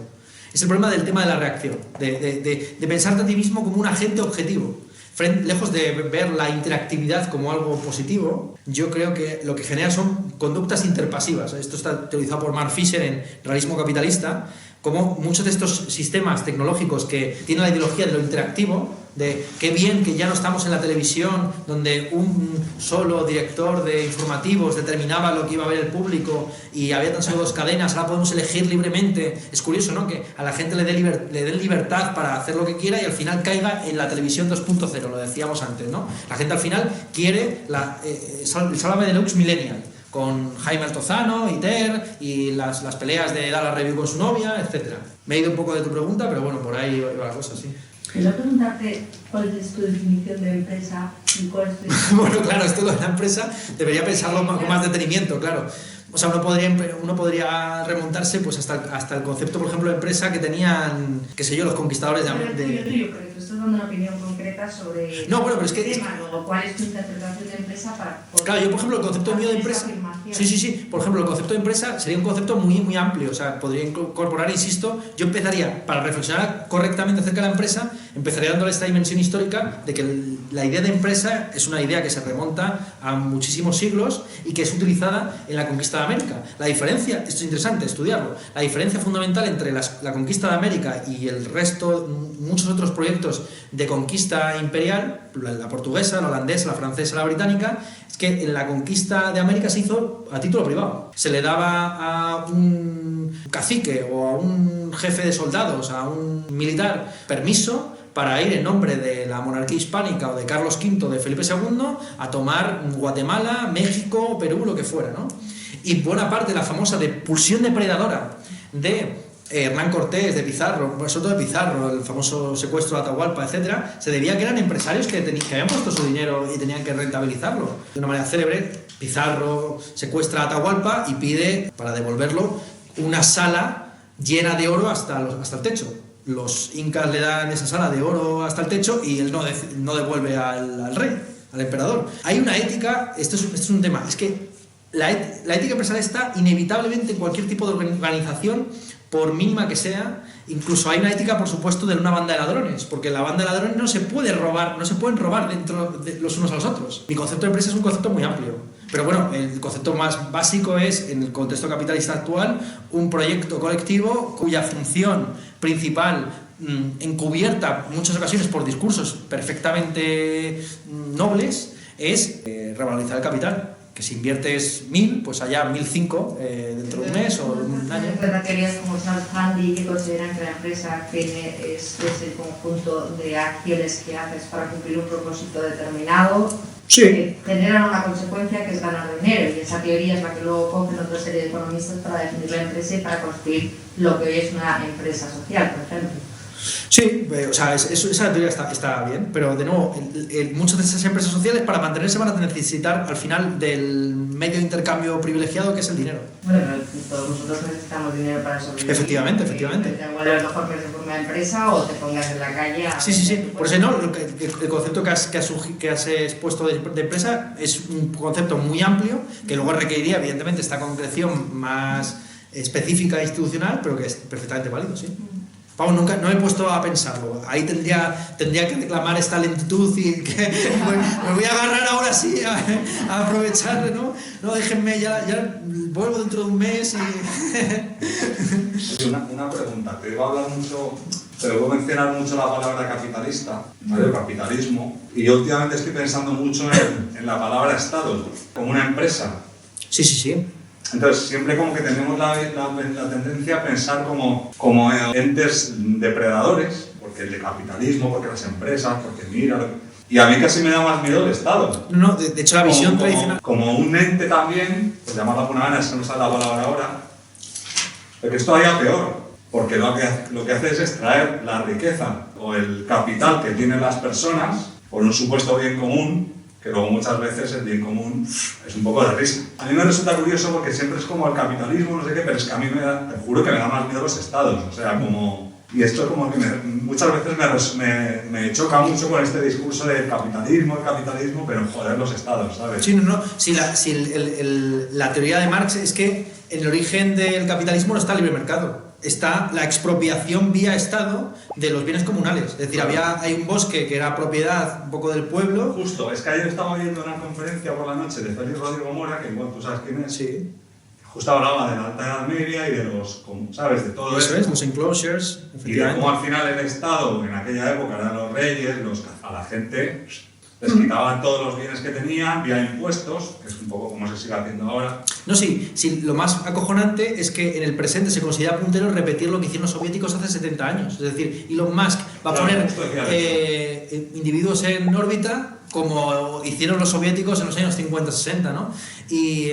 Es el problema del tema de la reacción, de pensarte a ti mismo como un agente objetivo. Lejos de ver la interactividad como algo positivo, yo creo que lo que genera son conductas interpasivas. Esto está teorizado por Mark Fisher en Realismo Capitalista, como muchos de estos sistemas tecnológicos que tienen la ideología de lo interactivo, de qué bien que ya no estamos en la televisión donde un solo director de informativos determinaba lo que iba a ver el público y había tan solo 2 cadenas, ahora podemos elegir libremente. Es curioso, ¿no?, que a la gente le den libertad para hacer lo que quiera y al final caiga en la televisión 2.0, lo decíamos antes, ¿no? La gente al final quiere el Sálvame Deluxe Millennial, con Jaime Altozano, Iter y las peleas de Dallas Review con su novia, etc. Me he ido un poco de tu pregunta, pero bueno, por ahí va la cosa, sí. Quería preguntarte cuál es tu definición de empresa y cuál es tu... Bueno, claro, esto de la empresa debería pensarlo con más detenimiento, claro. O sea, uno podría remontarse pues hasta el concepto, por ejemplo, de empresa que tenían, qué sé yo, los conquistadores de... Tuyo, pero tú estás dando una opinión concreta sobre no, bueno, pero es que... tema, luego, ¿cuál es tu interpretación de empresa para... Claro, yo, por ejemplo, el concepto mío de empresa... Sí. Por ejemplo, el concepto de empresa sería un concepto muy, muy amplio. O sea, podría incorporar, insisto, yo empezaría, para reflexionar correctamente acerca de la empresa, empezaría dándole esta dimensión histórica de que la idea de empresa es una idea que se remonta a muchísimos siglos y que es utilizada en la conquista de América. La diferencia, esto es interesante estudiarlo, la diferencia fundamental entre la conquista de América y el resto, muchos otros proyectos de conquista imperial, la portuguesa, la holandesa, la francesa, la británica, es que en la conquista de América se hizo a título privado. Se le daba a un cacique o a un jefe de soldados, a un militar, permiso para ir en nombre de la monarquía hispánica o de Carlos V, de Felipe II, a tomar Guatemala, México, Perú, lo que fuera, ¿no? Y buena parte de la famosa pulsión depredadora de Hernán Cortés, de Pizarro, sobre todo de Pizarro, el famoso secuestro de Atahualpa, etcétera, se debía a que eran empresarios que habían puesto su dinero y tenían que rentabilizarlo. De una manera célebre, Pizarro secuestra a Atahualpa y pide, para devolverlo, una sala llena de oro hasta el techo. Los incas le dan esa sala de oro hasta el techo y él no devuelve al rey, al emperador. Hay una ética, esto es un tema, es que la ética empresarial está inevitablemente en cualquier tipo de organización, por mínima que sea. Incluso hay una ética, por supuesto, de una banda de ladrones, porque la banda de ladrones no se pueden robar dentro de los unos a los otros. Mi concepto de empresa es un concepto muy amplio, pero bueno, el concepto más básico es, en el contexto capitalista actual, un proyecto colectivo cuya función principal, encubierta en muchas ocasiones por discursos perfectamente nobles, es revalorizar el capital. Que si inviertes 1.000, pues allá 1.005 dentro de un mes o un año. Hay teorías como Charles Handy que consideran que la empresa es el conjunto de acciones que haces para cumplir un propósito determinado, sí, que generan una consecuencia que es ganar dinero, y esa teoría es la que luego cogen otra serie de economistas para definir la empresa y para construir lo que hoy es una empresa social, por ejemplo. Sí, o sea, esa teoría está bien, pero de nuevo, muchas de esas empresas sociales para mantenerse van a necesitar al final del medio de intercambio privilegiado que es el dinero. Bueno, pero todos nosotros necesitamos dinero para sobrevivir. Efectivamente. Te vuelves mejor que se forme una empresa o te pongas en la calle a... Sí. Por eso no, el concepto que has expuesto de empresa es un concepto muy amplio que luego requeriría, evidentemente, esta concreción más específica e institucional, pero que es perfectamente válido, sí. Vamos, nunca, no me he puesto a pensarlo. Ahí tendría que reclamar esta lentitud y que me voy a agarrar ahora sí a aprovechar, ¿no? No, déjenme, ya vuelvo dentro de un mes y... Una pregunta, te iba a hablar mucho, te voy a mencionar mucho la palabra capitalista, ¿vale? El capitalismo, y yo últimamente estoy pensando mucho en la palabra Estado, como una empresa. Sí. Entonces, siempre como que tenemos la tendencia a pensar como entes depredadores, porque el de capitalismo, porque las empresas, porque mira... Y a mí casi me da más miedo el Estado. No, de hecho la visión tradicional... Como un ente también, pues llamarlo de alguna manera, es que no sale la palabra ahora, pero que es todavía peor, porque lo que hace es extraer la riqueza o el capital que tienen las personas por un supuesto bien común, que luego muchas veces el bien común es un poco de risa. A mí me resulta curioso porque siempre es como el capitalismo, no sé qué, pero es que a mí te juro que me da más miedo los estados, o sea, como Y esto como que muchas veces me choca mucho con este discurso del capitalismo, pero joder los estados, ¿sabes? Sí, no. Si la teoría de Marx es que en el origen del capitalismo no está el libre mercado, está la expropiación vía Estado de los bienes comunales. Es decir, hay un bosque que era propiedad un poco del pueblo. Justo, es que ayer estaba oyendo una conferencia por la noche de Félix Rodrigo Mora, que igual tú sabes quién es. Sí. Justo hablaba de la Alta Edad Media y de los, ¿sabes? De todo eso. Eso es, los enclosures, y de cómo al final el Estado, en aquella época eran los reyes, a la gente les quitaban todos los bienes que tenían vía impuestos, que es un poco como se sigue haciendo ahora. No, sí, lo más acojonante es que en el presente se considera puntero repetir lo que hicieron los soviéticos hace 70 años. Es decir, Elon Musk va a poner individuos en órbita como hicieron los soviéticos en los años 50-60, ¿no? Y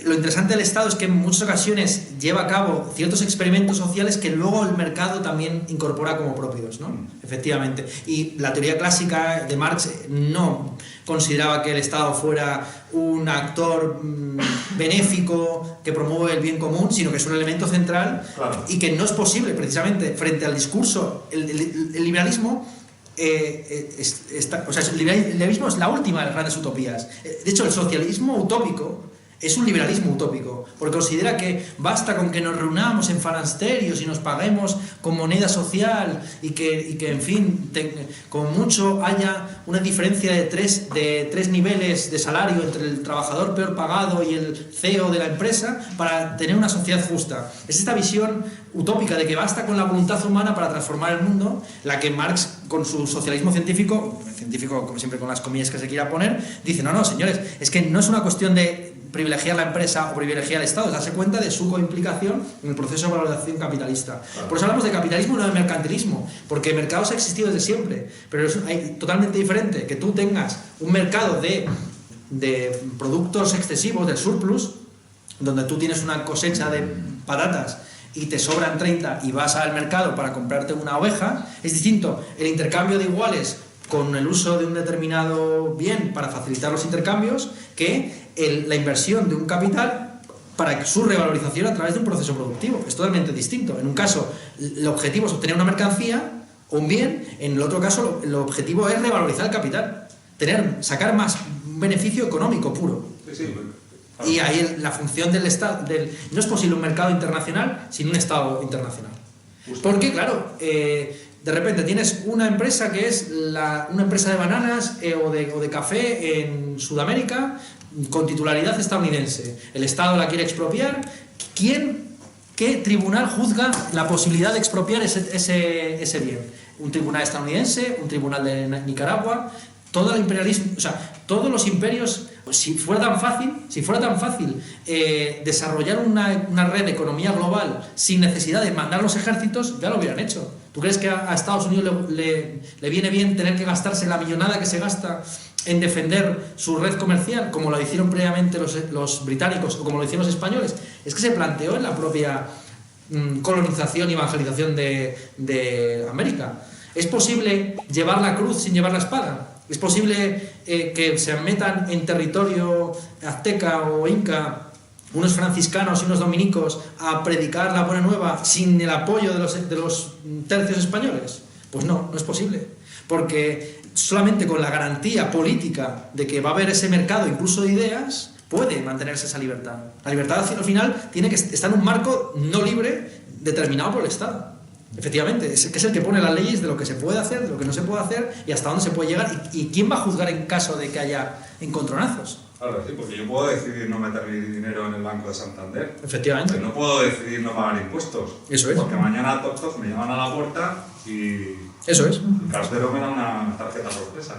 lo interesante del Estado es que en muchas ocasiones lleva a cabo ciertos experimentos sociales que luego el mercado también incorpora como propios, ¿no? Efectivamente. Y la teoría clásica de Marx no consideraba que el Estado fuera un actor benéfico que promueve el bien común, sino que es un elemento central, claro, y que no es posible, precisamente, frente al discurso, el liberalismo. El liberalismo es la última de las grandes utopías. De hecho, el socialismo utópico es un liberalismo utópico, porque considera que basta con que nos reunamos en falansterios y nos paguemos con moneda social y que en fin, como mucho haya una diferencia de tres niveles de salario entre el trabajador peor pagado y el CEO de la empresa para tener una sociedad justa. Es esta visión utópica de que basta con la voluntad humana para transformar el mundo, la que Marx, con su socialismo científico como siempre con las comillas que se quiera poner, dice, no, señores, es que no es una cuestión de privilegiar la empresa o privilegiar el Estado, es darse cuenta de su coimplicación en el proceso de valorización capitalista. Por eso hablamos de capitalismo y no de mercantilismo, porque mercados ha existido desde siempre, pero es totalmente diferente que tú tengas un mercado de productos excesivos, del surplus, donde tú tienes una cosecha de patatas y te sobran 30 y vas al mercado para comprarte una oveja. Es distinto el intercambio de iguales con el uso de un determinado bien para facilitar los intercambios que la inversión de un capital para su revalorización a través de un proceso productivo. Es totalmente distinto. En un caso, el objetivo es obtener una mercancía o un bien, en el otro caso, el objetivo es revalorizar el capital, sacar más beneficio económico puro. Sí. Y ahí la función del Estado, no es posible un mercado internacional sin un Estado internacional. Porque, claro, de repente tienes una empresa que es una empresa de bananas o de café en Sudamérica con titularidad estadounidense. El Estado la quiere expropiar. ¿Qué tribunal juzga la posibilidad de expropiar ese bien? ¿Un tribunal estadounidense? ¿Un tribunal de Nicaragua? Todo el imperialismo, o sea, todos los imperios, pues, si fuera tan fácil desarrollar una red de economía global sin necesidad de mandar los ejércitos, ya lo hubieran hecho. ¿Tú crees que a Estados Unidos le viene bien tener que gastarse la millonada que se gasta en defender su red comercial, como lo hicieron previamente los británicos o como lo hicieron los españoles? Es que se planteó en la propia colonización y evangelización de América. ¿Es posible llevar la cruz sin llevar la espada? ¿Es posible que se metan en territorio azteca o inca unos franciscanos y unos dominicos a predicar la buena nueva sin el apoyo de los tercios españoles? Pues no es posible. Porque solamente con la garantía política de que va a haber ese mercado, incluso de ideas, puede mantenerse esa libertad. La libertad al final tiene que estar en un marco no libre determinado por el Estado. Efectivamente, que es el que pone las leyes de lo que se puede hacer, de lo que no se puede hacer y hasta dónde se puede llegar y quién va a juzgar en caso de que haya encontronazos. Claro, sí, porque yo puedo decidir no meter mi dinero en el Banco de Santander. Efectivamente. Pero no puedo decidir no pagar impuestos. Eso es. Porque mañana toc me llaman a la puerta y... Eso es. El cartero me da una tarjeta sorpresa.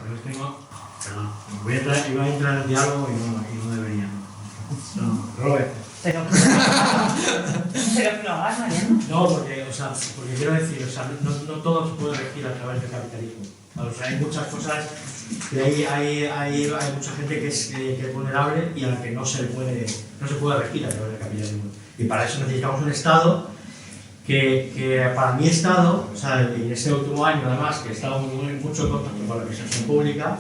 Iba a entrar en el diálogo y no debería. Robert. Pero que lo hagas, Mariano. No, porque quiero decir, no todo se puede regir a través del capitalismo. Hay muchas cosas que hay mucha gente que es vulnerable y a la que no se puede regir a través del capitalismo. Y para eso necesitamos un Estado que para mi Estado, en este último año además, que he estado mucho en contacto con la administración pública,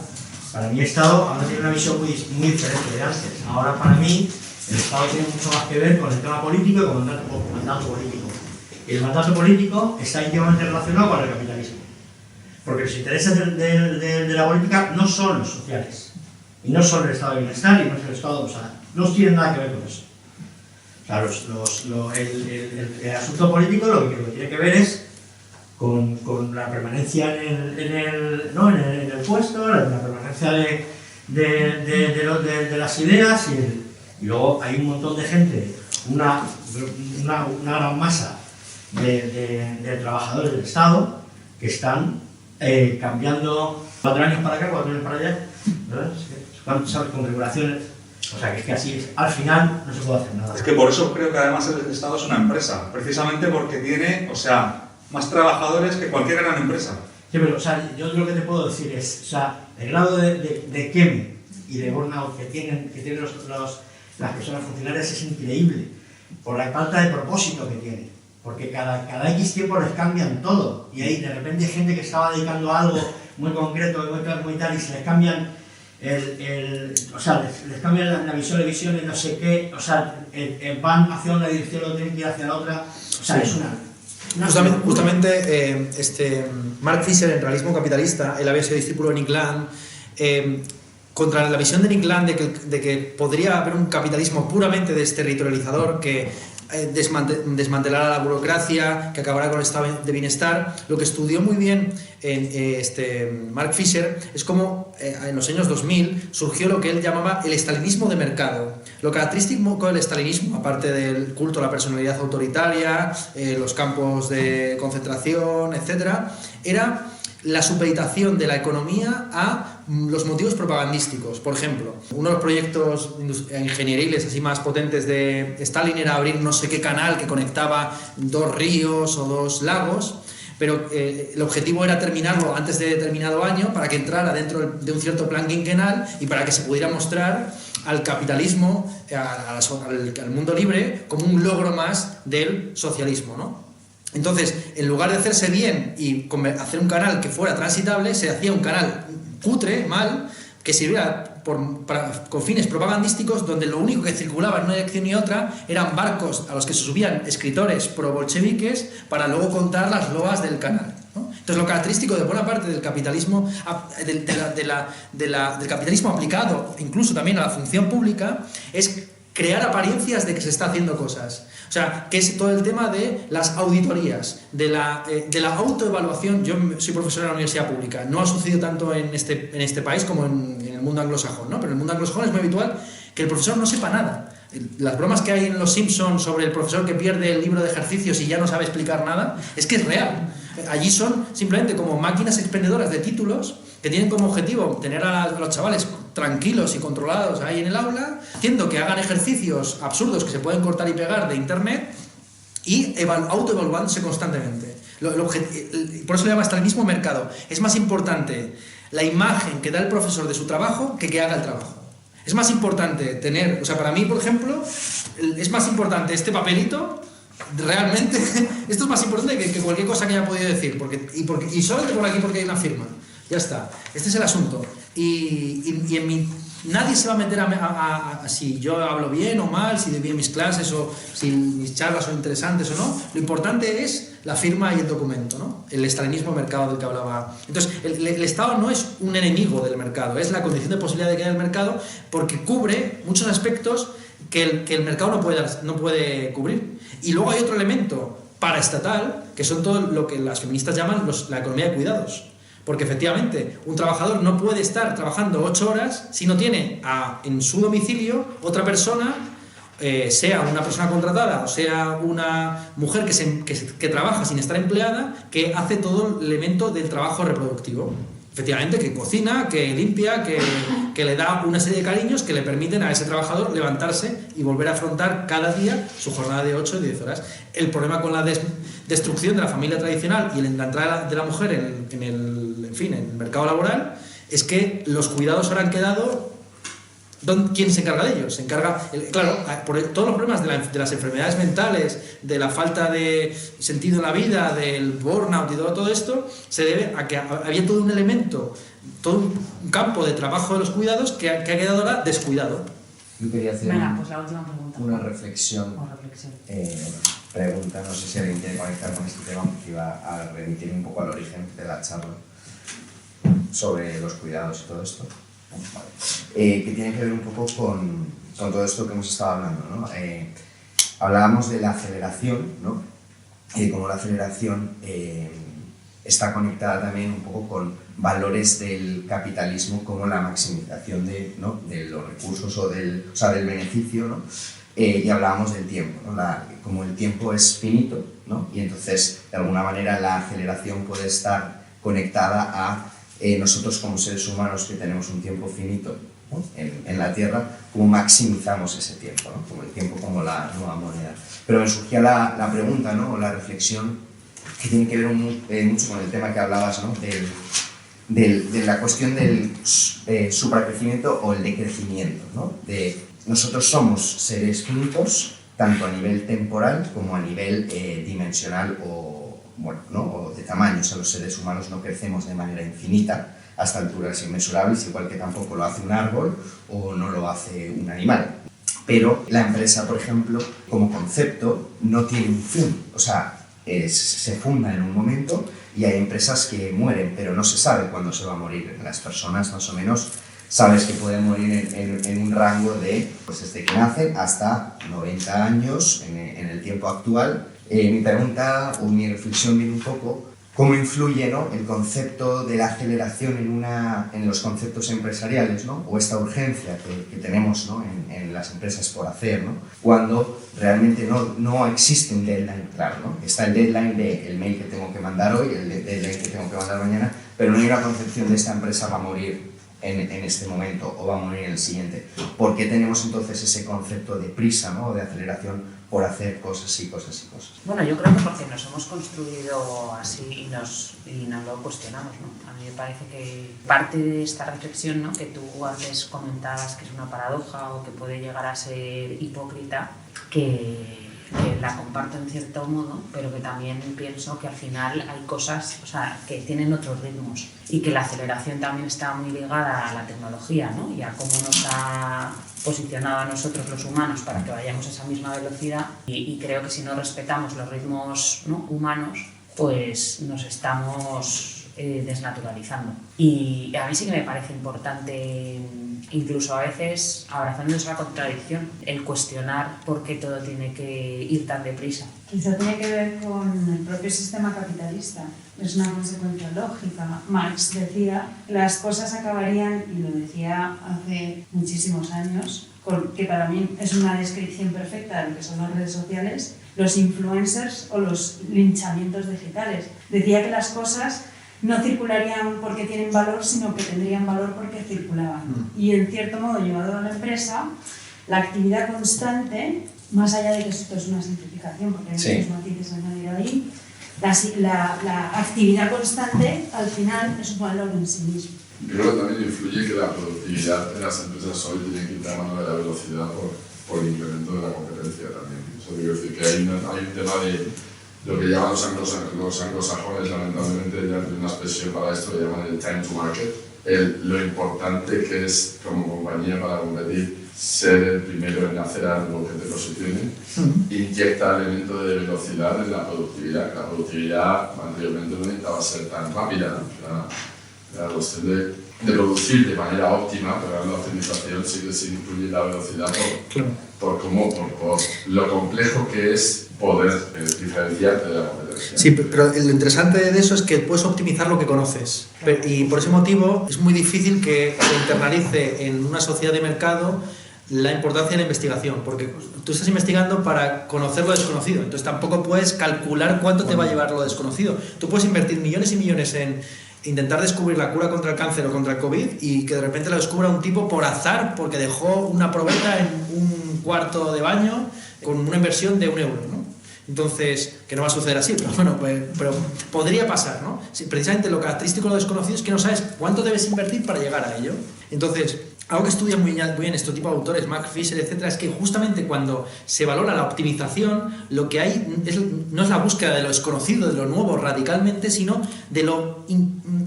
para mi Estado ahora tiene una visión muy diferente de antes. Ahora para mí el Estado tiene mucho más que ver con el tema político y con el mandato político. el mandato político está íntimamente relacionado con el capitalismo. Porque los intereses de la política no son los sociales, y no son el estado de bienestar, y no es el estado, o sea, no tienen nada que ver con eso. O sea, el asunto político lo que tiene que ver es con la permanencia en el puesto, la permanencia de las ideas, y luego hay un montón de gente, una gran masa de trabajadores del Estado que están cambiando 4 años para acá, 4 años para allá, ¿verdad? Con regulaciones. O sea, que es que así es. Al final no se puede hacer nada. Es que por eso creo que además el Estado es una empresa, precisamente porque tiene, o sea, más trabajadores que cualquier gran empresa. Sí, pero, o sea, yo lo que te puedo decir es, o sea, el grado de queme y de burnout que tienen las personas funcionarias es increíble, por la falta de propósito que tienen, porque cada X tiempo les cambian todo, y hay de repente gente que estaba dedicando a algo muy concreto, muy tal, y se les cambian o sea, les cambian la visión y no sé qué, o sea, van hacia una dirección, lo tienen que ir hacia la otra, o sea, es una Justamente Mark Fisher en Realismo Capitalista, él había sido discípulo de Nick Land, contra la visión de Nick Land de que podría haber un capitalismo puramente desterritorializador que desmantelara la burocracia, que acabara con el estado de bienestar. Lo que estudió muy bien Mark Fisher es cómo en los años 2000 surgió lo que él llamaba el estalinismo de mercado. Lo característico del estalinismo, aparte del culto a la personalidad autoritaria, los campos de concentración, etc., era la supeditación de la economía a los motivos propagandísticos. Por ejemplo, uno de los proyectos ingenieriles así más potentes de Stalin era abrir no sé qué canal que conectaba 2 ríos o 2 lagos, pero el objetivo era terminarlo antes de determinado año para que entrara dentro de un cierto plan quinquenal y para que se pudiera mostrar al capitalismo, al mundo libre, como un logro más del socialismo, ¿no? Entonces, en lugar de hacerse bien y hacer un canal que fuera transitable, se hacía un canal cutre, mal, que sirviera con fines propagandísticos, donde lo único que circulaba en una dirección y otra eran barcos a los que se subían escritores pro-bolcheviques para luego contar las loas del canal, ¿no? Entonces, lo característico de buena parte del capitalismo, del capitalismo aplicado incluso también a la función pública, es crear apariencias de que se está haciendo cosas. O sea, que es todo el tema de las auditorías, de la autoevaluación. Yo soy profesor en la universidad pública. No ha sucedido tanto en este país como en el mundo anglosajón, ¿no? Pero en el mundo anglosajón es muy habitual que el profesor no sepa nada. Las bromas que hay en Los Simpsons sobre el profesor que pierde el libro de ejercicios y ya no sabe explicar nada, es que es real. Allí son simplemente como máquinas expendedoras de títulos que tienen como objetivo tener a los chavales tranquilos y controlados ahí en el aula, haciendo que hagan ejercicios absurdos que se pueden cortar y pegar de internet y autoevaluándose constantemente. Por eso le llama estalinismo mercado. Es más importante la imagen que da el profesor de su trabajo que haga el trabajo. Es más importante tener, o sea, para mí, por ejemplo, es más importante este papelito. Realmente, esto es más importante que cualquier cosa que haya podido decir, y solamente por aquí porque hay una firma. Ya está. Este es el asunto. Y nadie se va a meter a si yo hablo bien o mal, si doy bien mis clases o si mis charlas son interesantes o no. Lo importante es la firma y el documento, ¿no? El estalinismo mercado del que hablaba. Entonces, el Estado no es un enemigo del mercado, es la condición de posibilidad de que haya el mercado, porque cubre muchos aspectos que el mercado no puede cubrir. Y luego hay otro elemento paraestatal, que son todo lo que las feministas llaman la economía de cuidados. Porque efectivamente un trabajador no puede estar trabajando 8 horas si no tiene en su domicilio otra persona, sea una persona contratada o sea una mujer que trabaja sin estar empleada, que hace todo el elemento del trabajo reproductivo. Efectivamente, que cocina, que limpia, que le da una serie de cariños que le permiten a ese trabajador levantarse y volver a afrontar cada día su jornada de 8 o 10 horas. El problema con la destrucción de la familia tradicional y la entrada de la mujer en el mercado laboral es que los cuidados ahora han quedado... ¿Quién se encarga de ellos? Se encarga, claro, por todos los problemas de las enfermedades mentales, de la falta de sentido en la vida, del burnout y todo esto, se debe a que había todo un elemento, todo un campo de trabajo de los cuidados que ha quedado ahora descuidado. Yo quería hacer Venga, pues la última pregunta. una reflexión. Pregunta, no sé si alguien quiere conectar con este tema, porque iba a remitir un poco al origen de la charla sobre los cuidados y todo esto. Vale. Que tiene que ver un poco con todo esto que hemos estado hablando, ¿no? Hablábamos de la aceleración, ¿no? Y de cómo la aceleración está conectada también un poco con valores del capitalismo, como la maximización de los recursos o del beneficio, ¿no? Y hablábamos del tiempo, ¿no? Como el tiempo es finito, ¿no? Y entonces de alguna manera la aceleración puede estar conectada a nosotros como seres humanos que tenemos un tiempo finito, ¿no? en la Tierra, cómo maximizamos ese tiempo, ¿no? Como el tiempo como la nueva moneda. Pero me surgía la pregunta, ¿no? O la reflexión que tiene que ver mucho con el tema que hablabas, ¿no? De la cuestión del supracrecimiento o el decrecimiento, ¿no? Nosotros somos seres finitos, tanto a nivel temporal como a nivel dimensional o de tamaño. O sea, los seres humanos no crecemos de manera infinita hasta alturas inmensurables, igual que tampoco lo hace un árbol o no lo hace un animal. Pero la empresa, por ejemplo, como concepto, no tiene un fin. O sea, se funda en un momento y hay empresas que mueren, pero no se sabe cuándo se va a morir. Las personas, más o menos, sabes que pueden morir en un rango de, pues desde que nacen hasta 90 años en el tiempo actual. Mi pregunta o mi reflexión viene un poco cómo influye, ¿no? El concepto de la aceleración en los conceptos empresariales, ¿no? O esta urgencia que tenemos, ¿no? en las empresas por hacer, ¿no? Cuando realmente no existe un deadline claro, ¿no? Está el deadline del mail que tengo que mandar hoy, el deadline que tengo que mandar mañana, pero no hay una concepción de esta empresa va a morir en este momento o va a morir en el siguiente. ¿Por qué tenemos entonces ese concepto de prisa, ¿no? O de aceleración por hacer cosas y cosas y cosas? Bueno, yo creo que porque nos hemos construido así y nos lo cuestionamos, ¿no? A mí me parece que parte de esta reflexión, ¿no? Que tú antes comentabas que es una paradoja o que puede llegar a ser hipócrita, que la comparto en cierto modo, pero que también pienso que al final hay cosas, o sea, que tienen otros ritmos y que la aceleración también está muy ligada a la tecnología, ¿no? Y a cómo nos ha posicionado a nosotros los humanos para que vayamos a esa misma velocidad y creo que si no respetamos los ritmos, ¿no? humanos, pues nos estamos desnaturalizando. Y a mí sí que me parece importante, incluso a veces, abrazando esa contradicción, el cuestionar por qué todo tiene que ir tan deprisa. Quizá tiene que ver con el propio sistema capitalista. Es una consecuencia lógica. Marx decía que las cosas acabarían, y lo decía hace muchísimos años, que para mí es una descripción perfecta de lo que son las redes sociales, los influencers o los linchamientos digitales. Decía que las cosas no circularían porque tienen valor, sino que tendrían valor porque circulaban. Y en cierto modo, llevado a la empresa, la actividad constante, más allá de que esto es una simplificación, porque hay muchos matices añadidos ahí, la actividad constante al final es un valor en sí mismo. Yo creo que también influye que la productividad de las empresas hoy tiene que ir de mano de la velocidad por el incremento de la competencia también. Eso quiero decir que hay un tema de lo que llaman los anglosajones, lamentablemente ya tienen una expresión para esto, le llaman el time to market. Lo importante que es como compañía para competir, ser el primero en hacer algo que te posicione, inyecta elemento de velocidad en la productividad. La productividad anteriormente no necesitaba ser tan rápida, ¿no? La cuestión de producir de manera óptima, pero la optimización sí que se incluye la velocidad por lo complejo que es poder diferenciarte de la competencia. Sí, pero lo interesante de eso es que puedes optimizar lo que conoces. Y por ese motivo es muy difícil que se internalice en una sociedad de mercado la importancia de la investigación, porque tú estás investigando para conocer lo desconocido, entonces tampoco puedes calcular cuánto te va a llevar lo desconocido. Tú puedes invertir millones y millones en intentar descubrir la cura contra el cáncer o contra el COVID y que de repente la descubra un tipo por azar porque dejó una probeta en un cuarto de baño con una inversión de €1, ¿no? Entonces, que no va a suceder así, pero bueno, pero podría pasar, ¿no? Sí, precisamente lo característico de lo desconocido es que no sabes cuánto debes invertir para llegar a ello. Entonces, algo que estudia muy bien este tipo de autores, Mark Fisher, etcétera, es que justamente cuando se valora la optimización, lo que hay no es la búsqueda de lo desconocido, de lo nuevo radicalmente, sino de lo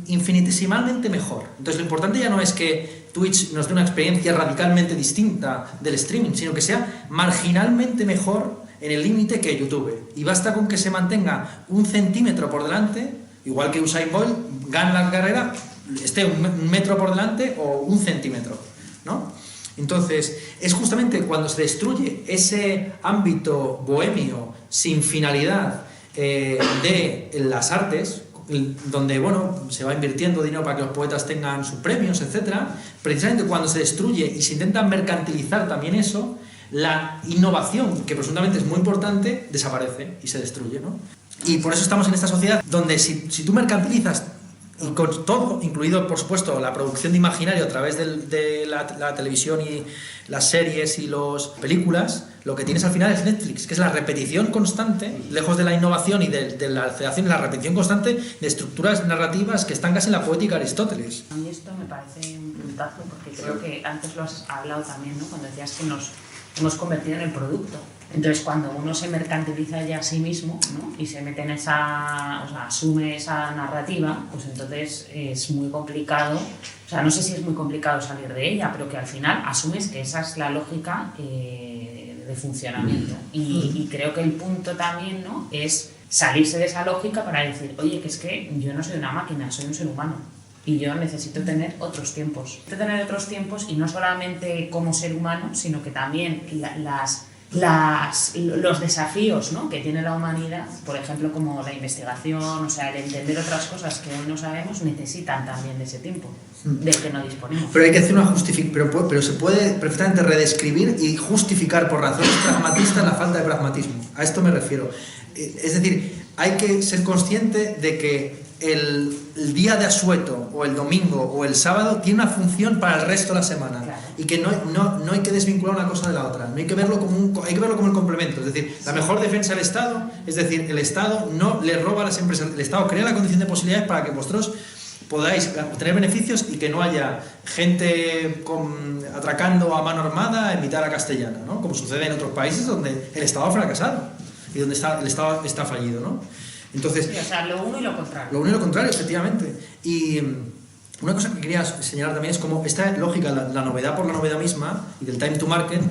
infinitesimalmente mejor. Entonces, lo importante ya no es que Twitch nos dé una experiencia radicalmente distinta del streaming, sino que sea marginalmente mejor en el límite que YouTube. Y basta con que se mantenga 1 centímetro por delante, igual que Usain Bolt gana la carrera, esté 1 metro por delante o 1 centímetro, ¿no? Entonces, es justamente cuando se destruye ese ámbito bohemio sin finalidad de las artes, donde bueno, se va invirtiendo dinero para que los poetas tengan sus premios, etcétera, precisamente cuando se destruye y se intenta mercantilizar también eso, la innovación, que presuntamente es muy importante, desaparece y se destruye, ¿no? Y por eso estamos en esta sociedad donde si tú mercantilizas y con todo, incluido por supuesto la producción de imaginario a través de la televisión y las series y las películas, lo que tienes al final es Netflix, que es la repetición constante, lejos de la innovación y de la alteración, la repetición constante de estructuras narrativas que están casi en la poética de Aristóteles. A mí esto me parece un puntazo, porque creo que antes lo has hablado también, ¿no? Cuando decías que nos hemos convertido en el producto. Entonces, cuando uno se mercantiliza ya a sí mismo, ¿no? Y se mete en esa, o sea, asume esa narrativa, pues entonces es muy complicado, o sea, no sé si es muy complicado salir de ella, pero que al final asumes que esa es la lógica de funcionamiento. Y creo que el punto también, ¿no? Es salirse de esa lógica para decir, oye, que es que yo no soy una máquina, soy un ser humano. Y yo necesito tener otros tiempos. Necesito tener otros tiempos y no solamente como ser humano, sino que también los desafíos, ¿no? Que tiene la humanidad, por ejemplo, como la investigación, o sea, el entender otras cosas que hoy no sabemos, necesitan también de ese tiempo del que no disponemos. Pero hay que hacer una justificación, pero se puede perfectamente redescribir y justificar por razones pragmatistas la falta de pragmatismo. A esto me refiero. Es decir, hay que ser consciente de que el día de asueto o el domingo o el sábado tiene una función para el resto de la semana, claro. Y que no hay que desvincular una cosa de la otra, no hay que verlo como hay que verlo como el complemento. Es decir, la mejor defensa del Estado, es decir, el Estado no le roba a las empresas, el Estado crea la condición de posibilidades para que vosotros podáis obtener beneficios y que no haya gente atracando a mano armada en mitad de la castellana, ¿no? Como sucede en otros países donde el Estado ha fracasado y donde el Estado está fallido, ¿no? Entonces, sí, o sea, lo uno y lo contrario. Lo uno y lo contrario, efectivamente. Y una cosa que quería señalar también es cómo esta lógica, la novedad por la novedad misma y del time to market,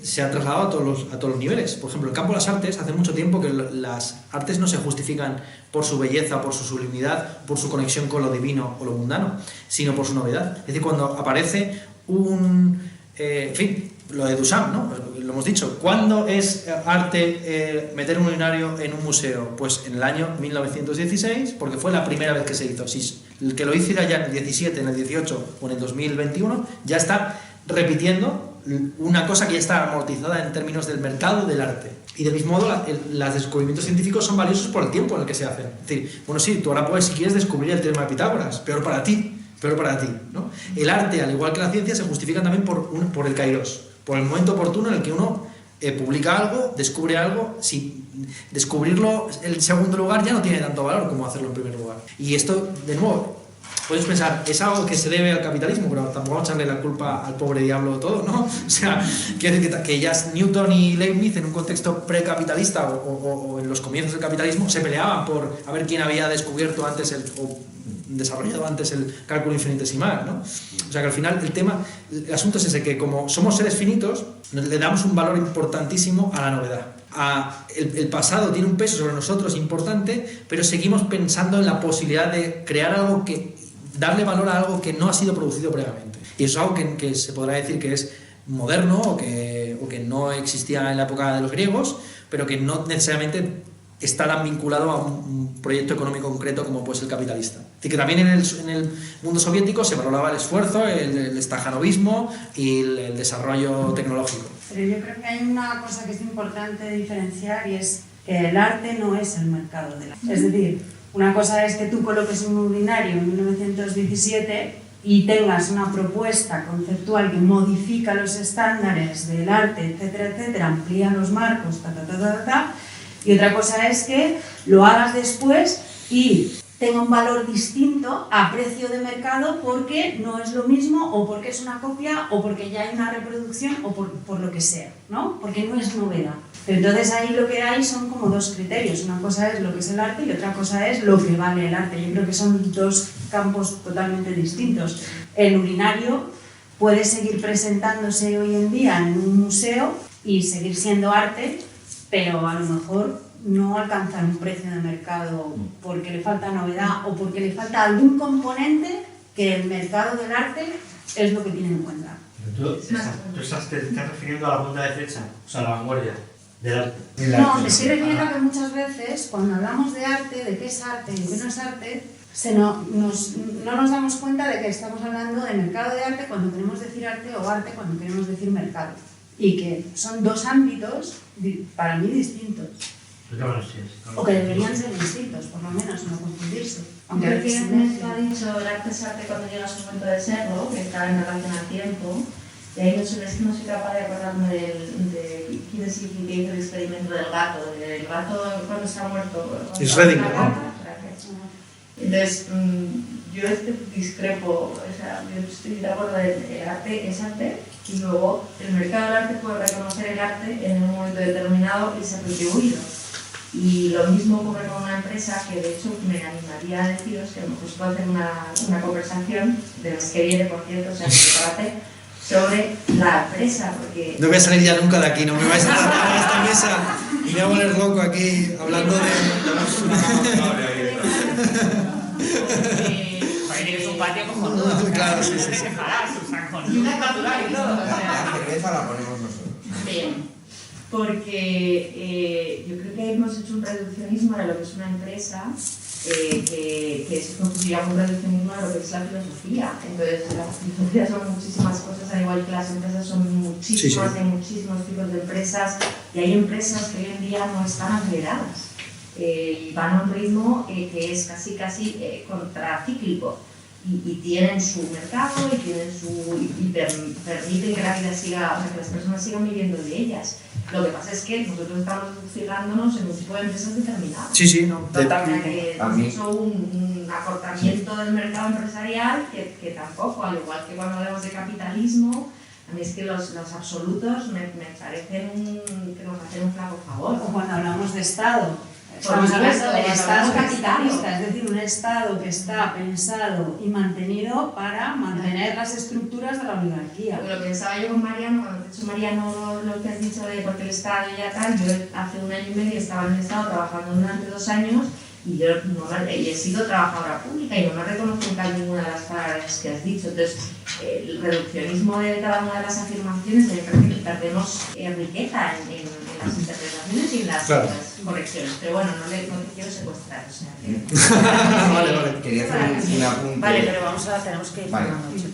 se ha trasladado a todos los niveles. Por ejemplo, en el campo de las artes, hace mucho tiempo que las artes no se justifican por su belleza, por su sublimidad, por su conexión con lo divino o lo mundano, sino por su novedad. Es decir, cuando aparece en fin, lo de Duchamp, ¿no? Lo hemos dicho. ¿Cuándo es arte meter un urinario en un museo? Pues en el año 1916, porque fue la primera vez que se hizo. Si el que lo hiciera ya en el 17, en el 18 o en el 2021, ya está repitiendo una cosa que ya está amortizada en términos del mercado del arte. Y del mismo modo, los descubrimientos científicos son valiosos por el tiempo en el que se hacen. Es decir, bueno, sí, tú ahora puedes, si quieres, descubrir el teorema de Pitágoras, peor para ti, ¿no? El arte, al igual que la ciencia, se justifica también por el kairos, por el momento oportuno en el que uno publica algo, descubre algo. Si descubrirlo en segundo lugar ya no tiene tanto valor como hacerlo en primer lugar. Y esto, de nuevo, puedes pensar, es algo que se debe al capitalismo, pero tampoco vamos a echarle la culpa al pobre diablo todo, ¿no? O sea, que ya Newton y Leibniz, en un contexto precapitalista o en los comienzos del capitalismo, se peleaban por a ver quién había descubierto antes desarrollado antes el cálculo infinitesimal, ¿no? O sea que al final el asunto es ese, que como somos seres finitos, le damos un valor importantísimo a la novedad. El pasado tiene un peso sobre nosotros importante, pero seguimos pensando en la posibilidad de crear algo darle valor a algo que no ha sido producido previamente. Y eso es algo que se podrá decir que es moderno o que no existía en la época de los griegos, pero que no necesariamente está tan vinculado a un proyecto económico concreto como puede ser el capitalista. Es decir, que también en el mundo soviético se valoraba el esfuerzo, el stajanovismo y el desarrollo tecnológico. Pero yo creo que hay una cosa que es importante diferenciar, y es que el arte no es el mercado del arte. Es decir, una cosa es que tú coloques un urinario en 1917 y tengas una propuesta conceptual que modifica los estándares del arte, etcétera, etcétera, amplía los marcos, y otra cosa es que lo hagas después y tenga un valor distinto a precio de mercado porque no es lo mismo o porque es una copia o porque ya hay una reproducción o por lo que sea, ¿no? Porque no es novedad. Pero entonces ahí lo que hay son como dos criterios. Una cosa es lo que es el arte y otra cosa es lo que vale el arte. Yo creo que son dos campos totalmente distintos. El urinario puede seguir presentándose hoy en día en un museo y seguir siendo arte, pero a lo mejor no alcanza un precio de mercado porque le falta novedad o porque le falta algún componente que el mercado del arte es lo que tiene en cuenta. Pero tú te estás refiriendo a la punta de flecha, o sea, a la vanguardia del arte. No, me estoy refiriendo a que muchas veces cuando hablamos de arte, de qué es arte y qué no es arte, no nos damos cuenta de que estamos hablando de mercado de arte cuando queremos decir arte o arte cuando queremos decir mercado. Y que son dos ámbitos para mí distintos. O que deberían ser distintos, por lo menos, no confundirse. Aunque creo que Ernesto ha dicho el arte es arte cuando llega su momento de serlo, que está en relación al tiempo. Y ahí no soy capaz de acordarme de quién es el que hizo el experimento del gato cuando está muerto. Es Redinger, ¿no? Entonces, yo discrepo, o sea, yo estoy de acuerdo de el arte es arte y luego el mercado del arte puede reconocer el arte en un momento determinado y ser retribuido. Y lo mismo ocurre con una empresa que de hecho me animaría a deciros que a lo mejor se puede hacer una conversación del mes que viene, por cierto, o sea, que prepárate, sobre la empresa, porque... No voy a salir ya nunca de aquí, no me vais a tratar a esta mesa y me voy a poner loco aquí hablando de... Tienes un patio cojonudo. Claro, sí. Y una capturar y todo. La cerveza la ponemos nosotros. Bien, porque yo creo que hemos hecho un reduccionismo de lo que es una empresa, que se constituye un reduccionismo de lo que es la filosofía. Entonces, la filosofía son muchísimas cosas, al igual que las empresas son muchísimas, hay muchísimos tipos de empresas, y hay empresas que hoy en día no están aceleradas. Y van a un ritmo que es casi contracíclico y tienen su mercado y permiten que la vida siga, o sea, que las personas sigan viviendo de ellas. Lo que pasa es que nosotros estamos fijándonos en un tipo de empresas determinadas. Sí, no. Totalmente. Hemos hecho un acortamiento del mercado empresarial que tampoco, al igual que cuando hablamos de capitalismo, a mí es que los absolutos me parecen que nos hacen un flaco favor. O cuando hablamos de Estado. Estamos hablando del Estado capitalista, es decir, un Estado que está pensado y mantenido para mantener las estructuras de la oligarquía. Lo pensaba yo con Mariano, cuando te he hecho Mariano lo que has dicho de porque el Estado ya tal, yo hace 1 año y medio estaba en el Estado trabajando durante 2 años y yo he sido trabajadora pública y no me reconozco en ninguna de las palabras que has dicho. Entonces, el reduccionismo de cada una de las afirmaciones me parece que perdemos riqueza en las interpretaciones y en las correcciones. Pero bueno, no te quiero secuestrar. O sea, Vale. Quería hacer un apunte. Vale, pero tenemos que ir. Vale,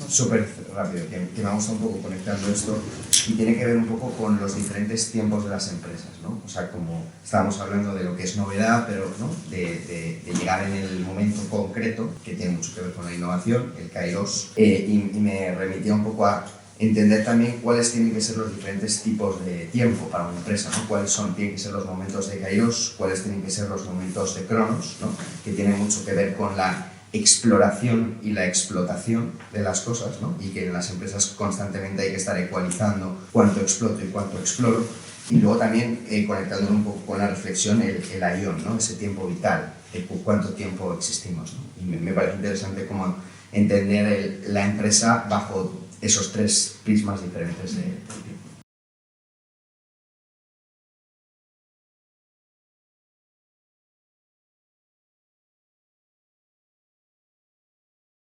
súper rápido, que me gusta un poco conectando esto y tiene que ver un poco con los diferentes tiempos de las empresas, ¿no? O sea, como estábamos hablando de lo que es novedad, pero ¿no? de llegar en el momento concreto, que tiene mucho que ver con la innovación, el kairos, y me remitía un poco a entender también cuáles tienen que ser los diferentes tipos de tiempo para una empresa, ¿no? Cuáles tienen que ser los momentos de kairos, cuáles tienen que ser los momentos de cronos, ¿no? Que tienen mucho que ver con la exploración y la explotación de las cosas, ¿no? Y que en las empresas constantemente hay que estar ecualizando cuánto exploto y cuánto exploro. Y luego también conectándolo un poco con la reflexión, el aion, ¿no? Ese tiempo vital, de cuánto tiempo existimos, ¿no? Y me parece interesante cómo entender la empresa bajo esos 3 prismas diferentes de tiempo.